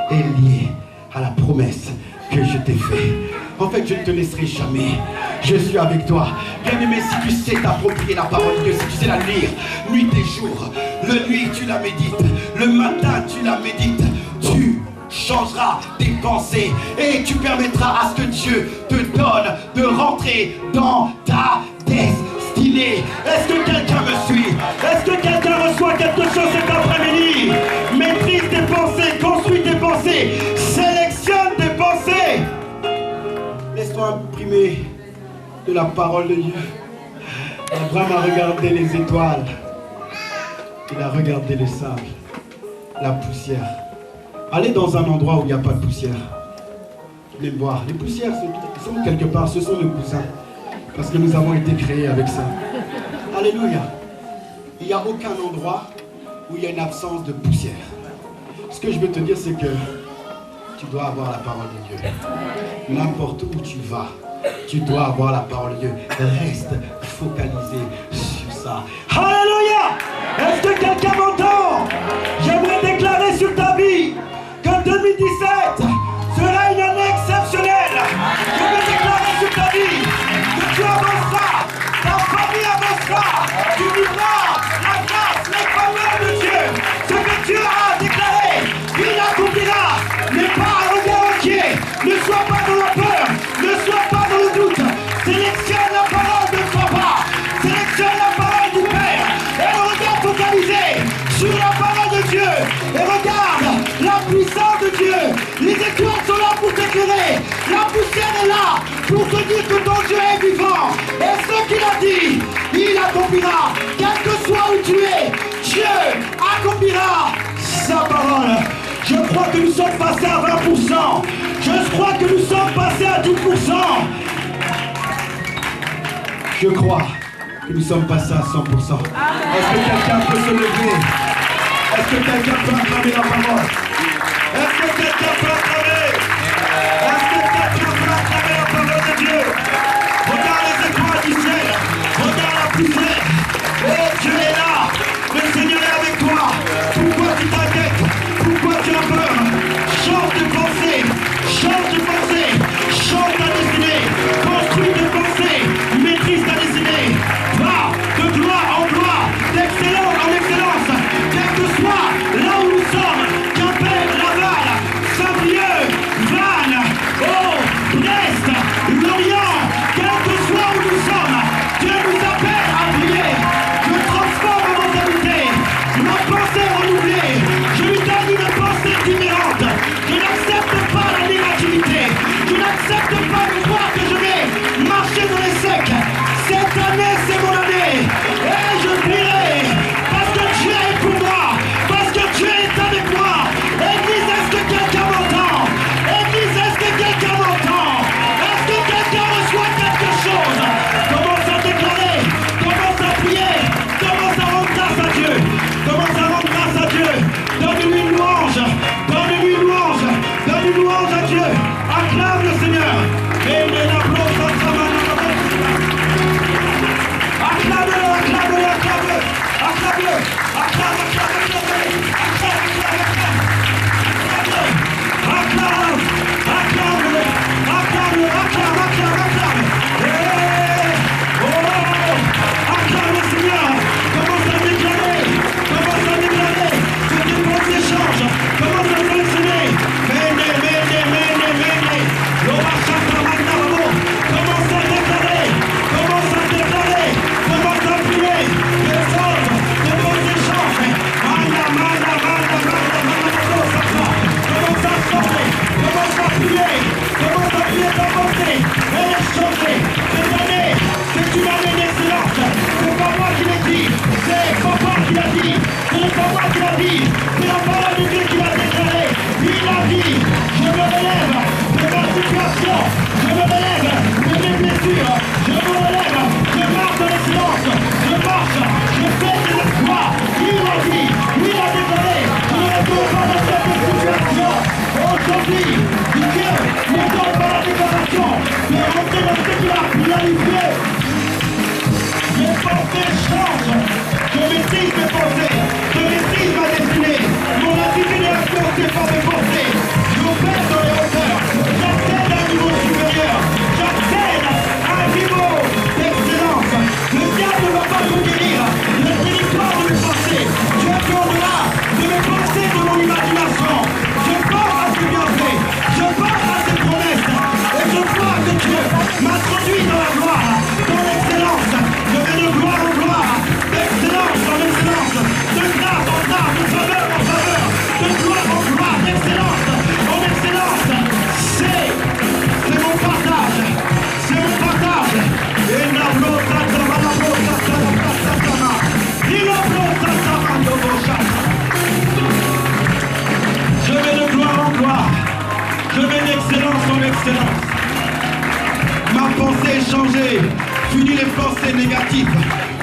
est liée à la promesse que je t'ai faite. En fait, je ne te laisserai jamais. Je suis avec toi. Bien-aimé, si tu sais t'approprier la parole de Dieu, si tu sais la lire, nuit et jour, le nuit tu la médites, le matin tu la médites, tu changeras tes pensées et tu permettras à ce que Dieu te donne de rentrer dans ta destinée. Est-ce que quelqu'un me suit? Est-ce que quelqu'un reçoit quelque chose cet après-midi? Maîtrise tes pensées, construis tes pensées, sélectionne tes pensées. Laisse-toi imprimer de la parole de Dieu. Abraham a regardé les étoiles. Il a regardé le sable, la poussière. Allez dans un endroit où il n'y a pas de poussière. Venez me voir. Les poussières sont quelque part, ce sont nos cousins. Parce que nous avons été créés avec ça. Alléluia. Il n'y a aucun endroit où il y a une absence de poussière. Ce que je veux te dire, c'est que tu dois avoir la parole de Dieu. N'importe où tu vas, tu dois avoir la parole de Dieu. Reste focalisé sur ça. Alléluia! Est-ce que quelqu'un m'entend? J'aimerais déclarer sur ta vie que 2017 sera une année exceptionnelle. Je veux déclarer sur ta vie que tu avanceras, ta famille avancera, tu vivras la grâce, les faveurs de Dieu. Ce que Dieu a déclaré, il accomplira. N'aie pas un regard entier, ne sois pas dans la peur, ne sois pas dans le doute. Sélectionne la parole de ton papa, sélectionne la parole du Père et regarde focalisé sur la parole de Dieu et regarde la puissance de Dieu. Les étoiles sont là pour t'éclairer, la poussière est là pour te dire que ton Dieu est vivant et ce qu'il a dit, il accomplira. Quel que soit où tu es, Dieu accomplira sa parole. Je crois que nous sommes passés à 20%. Je crois que nous sommes passés à 10%. Je crois que nous sommes passés à 100%. Est-ce que quelqu'un peut se lever? Est-ce que quelqu'un peut acclamer la parole? Est-ce que quelqu'un peut acclamer? Est-ce que quelqu'un peut acclamer la parole de Dieu? Regarde les étoiles du ciel. Regarde la poussière. Et Dieu est là. Le Seigneur est avec toi. Pourquoi tu t'inquiètes? Pourquoi tu as peur? Change de pensée. Change de pensée. Change ta destinée. Construis tes pensées. Maîtrise ta destinée. Va de gloire en gloire, d'excellence en excellence. Quel que soit là où nous sommes, Quimper, Laval, Saint-Brieuc, Vannes, oh, Brest, Lorient, quel que soit où nous sommes, Dieu nous appelle à prier. Je transforme ma mentalité, ma pensée renouvelée. Je lui donne une pensée différente. Je n'accepte pas la négativité. Je n'accepte pas de voir que je vais marcher dans les secs. Cette année, c'est mon année. Et je prierai parce que Dieu est pour moi. Parce que Dieu est avec moi. Église, est-ce que quelqu'un m'entend? Église, est-ce que quelqu'un m'entend? Est-ce que quelqu'un reçoit quelque chose? Commence à déclarer. Commence à prier. Commence à rendre grâce à Dieu. Commence à rendre grâce à Dieu. Donne-lui une louange. Donne-lui une louange. Donne une louange à Dieu. Acclame le Seigneur. Et il est là pour acclame-le, acclame-le, acclame-le, acclame-le, acclame, acclame, acclame le Seigneur. Commence à déclarer, que tes pensées changent, commence à sélectionner, commence à déclarer, commence à prier, les autres, tes pensées changent. je me relève de ma situation, je me relève de mes blessures, je me relève, je marche dans le silence, je marche, je fais des exploits. Il m'a dit, il a déclaré, je ne retourne pas dans cette situation. Aujourd'hui, Dieu me donne par la déclaration de rentrer dans ce qu'il a planifié. Mes pensées changent, je maîtrise mes pensées, je maîtrise ma destinée, mon attitude est influencée par mes pensées, j'opère dans les hauteurs, j'accède à un niveau supérieur, j'accède à un niveau d'excellence. Le diable ne va pas me guérir, le territoire de mes pensées, je vais au-delà de mes pensées, de mon imagination, je pars à ce bienfait, je pars à ces promesses, et je crois que Dieu m'introduit dans la gloire, dans l'excellence. Je vais de gloire en gloire, d'excellence en excellence, de grâce en grâce, de faveur en faveur, de gloire en gloire, d'excellence en excellence. C'est mon partage, c'est mon partage. Et la blosa sama, la blosa sama, la sama, et la blosa sama, la blosa. Je vais de gloire en gloire, je vais d'excellence en excellence. Ma pensée est changée. Fini les pensées négatives,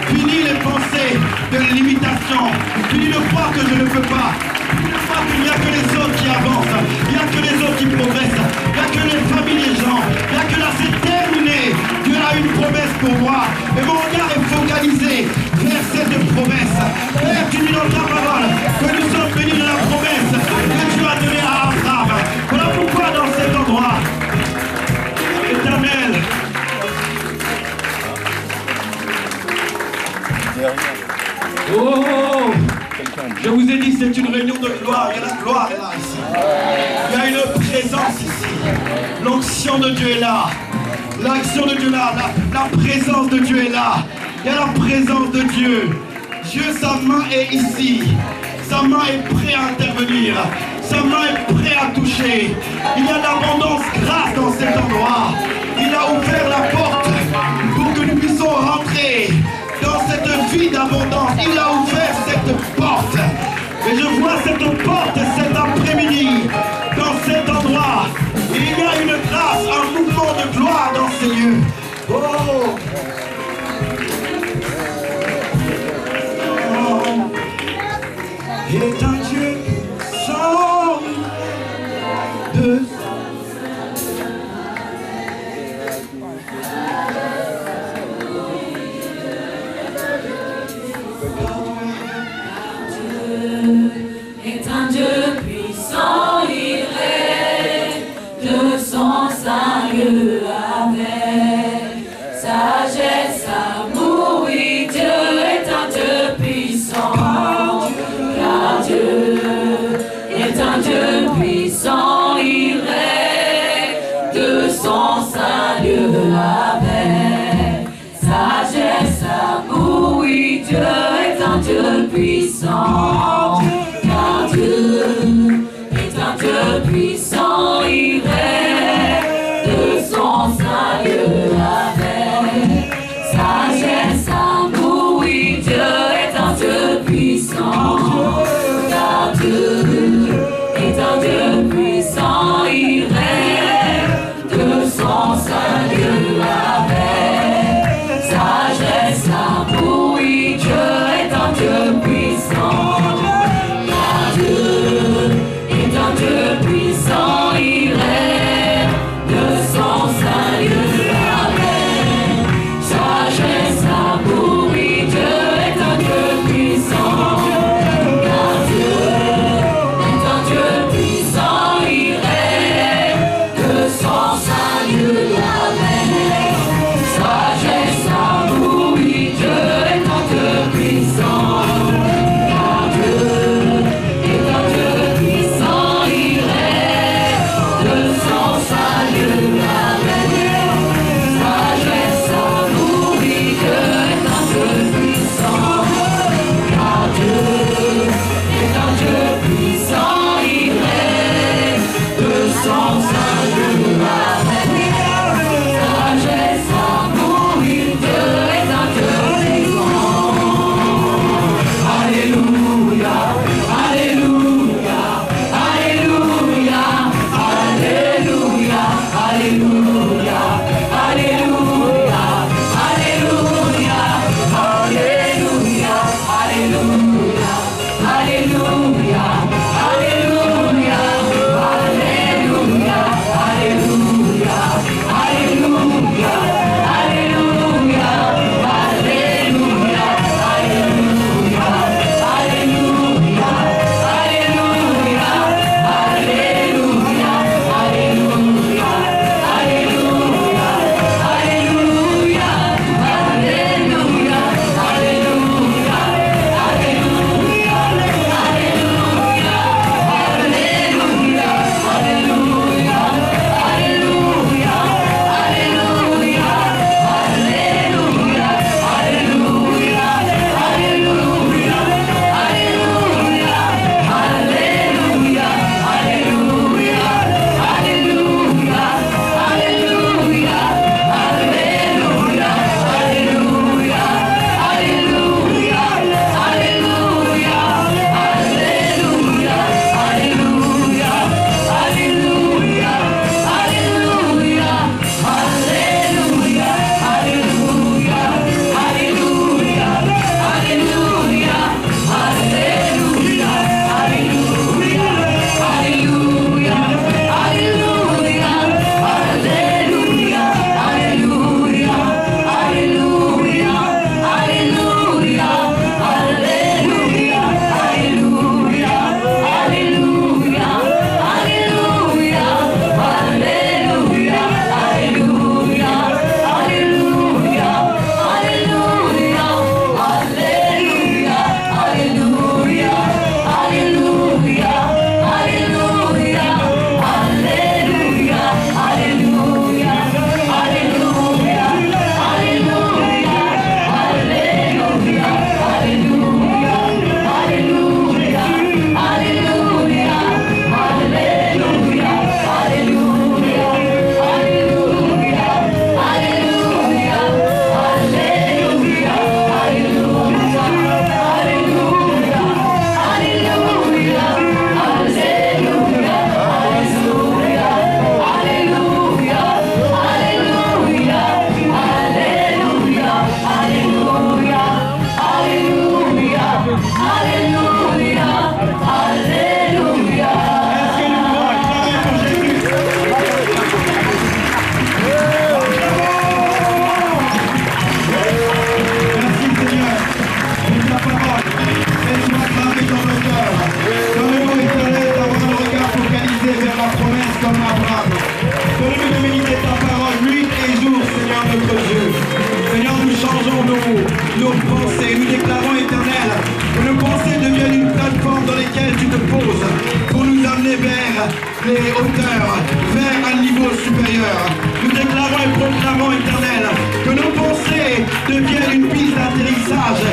fini les pensées de limitation, fini de croire que je ne peux pas, fini de croire qu'il n'y a que les autres qui avancent, il n'y a que les autres qui progressent, il n'y a que les familles, les gens, il n'y a que là c'est terminé, Dieu a une promesse pour moi, et mon regard est focalisé vers cette promesse. Père, tu dis dans ta parole que nous sommes bénis de la promesse que tu as donnée à Abraham. Voilà pourquoi dans cet endroit, Éternel, oh, je vous ai dit, c'est une réunion de gloire. Il y a la gloire est là ici. Il y a une présence ici. L'onction de Dieu est là. L'action de Dieu est là. La présence de Dieu est là. Il y a la présence de Dieu. Dieu, sa main est ici. Sa main est prête à intervenir. Sa main est prête à toucher. Il y a l'abondance grâce dans cet endroit. Il a ouvert la porte pour que nous puissions rentrer dans cette vie d'abondance. Il a ouvert cette porte. Et je vois cette porte cet après-midi, dans cet endroit. Il y a une grâce, un mouvement de gloire dans ces lieux. Oh! Est un Dieu sans de est un Dieu puissant, il règne de son saint lieu avec sagesse, amour, oui, Dieu est un Dieu puissant, car Dieu est un Dieu puissant, il règne de son saint lieu avec sagesse, amour, oui, Dieu est un Dieu puissant. Puissant, il règne de son saint lieu avec sagesse, amour, oui, Dieu est un Dieu puissant, car Dieu est un Dieu puissant, il règne de son saint lieu avec sagesse, amour, oui, Dieu est un Dieu puissant. Dieu puissant, il règne de son saint lieu avec sagesse, amour, oui, Dieu est un Dieu puissant, car Dieu est un Dieu puissant, il règne de son saint lieu avec sagesse, amour, oui, Dieu est un Dieu puissant, car Dieu est un Dieu puissant. Alléluia, Alléluia, Alléluia, comme Abraham. Donne-nous de méditer ta parole nuit et jour, Seigneur notre Dieu. Seigneur, nous changeons nos pensées, nous déclarons éternel que nos pensées deviennent une plateforme dans laquelle tu te poses pour nous amener vers les hauteurs, vers un niveau supérieur. Nous déclarons et proclamons éternel que nos pensées deviennent une piste d'atterrissage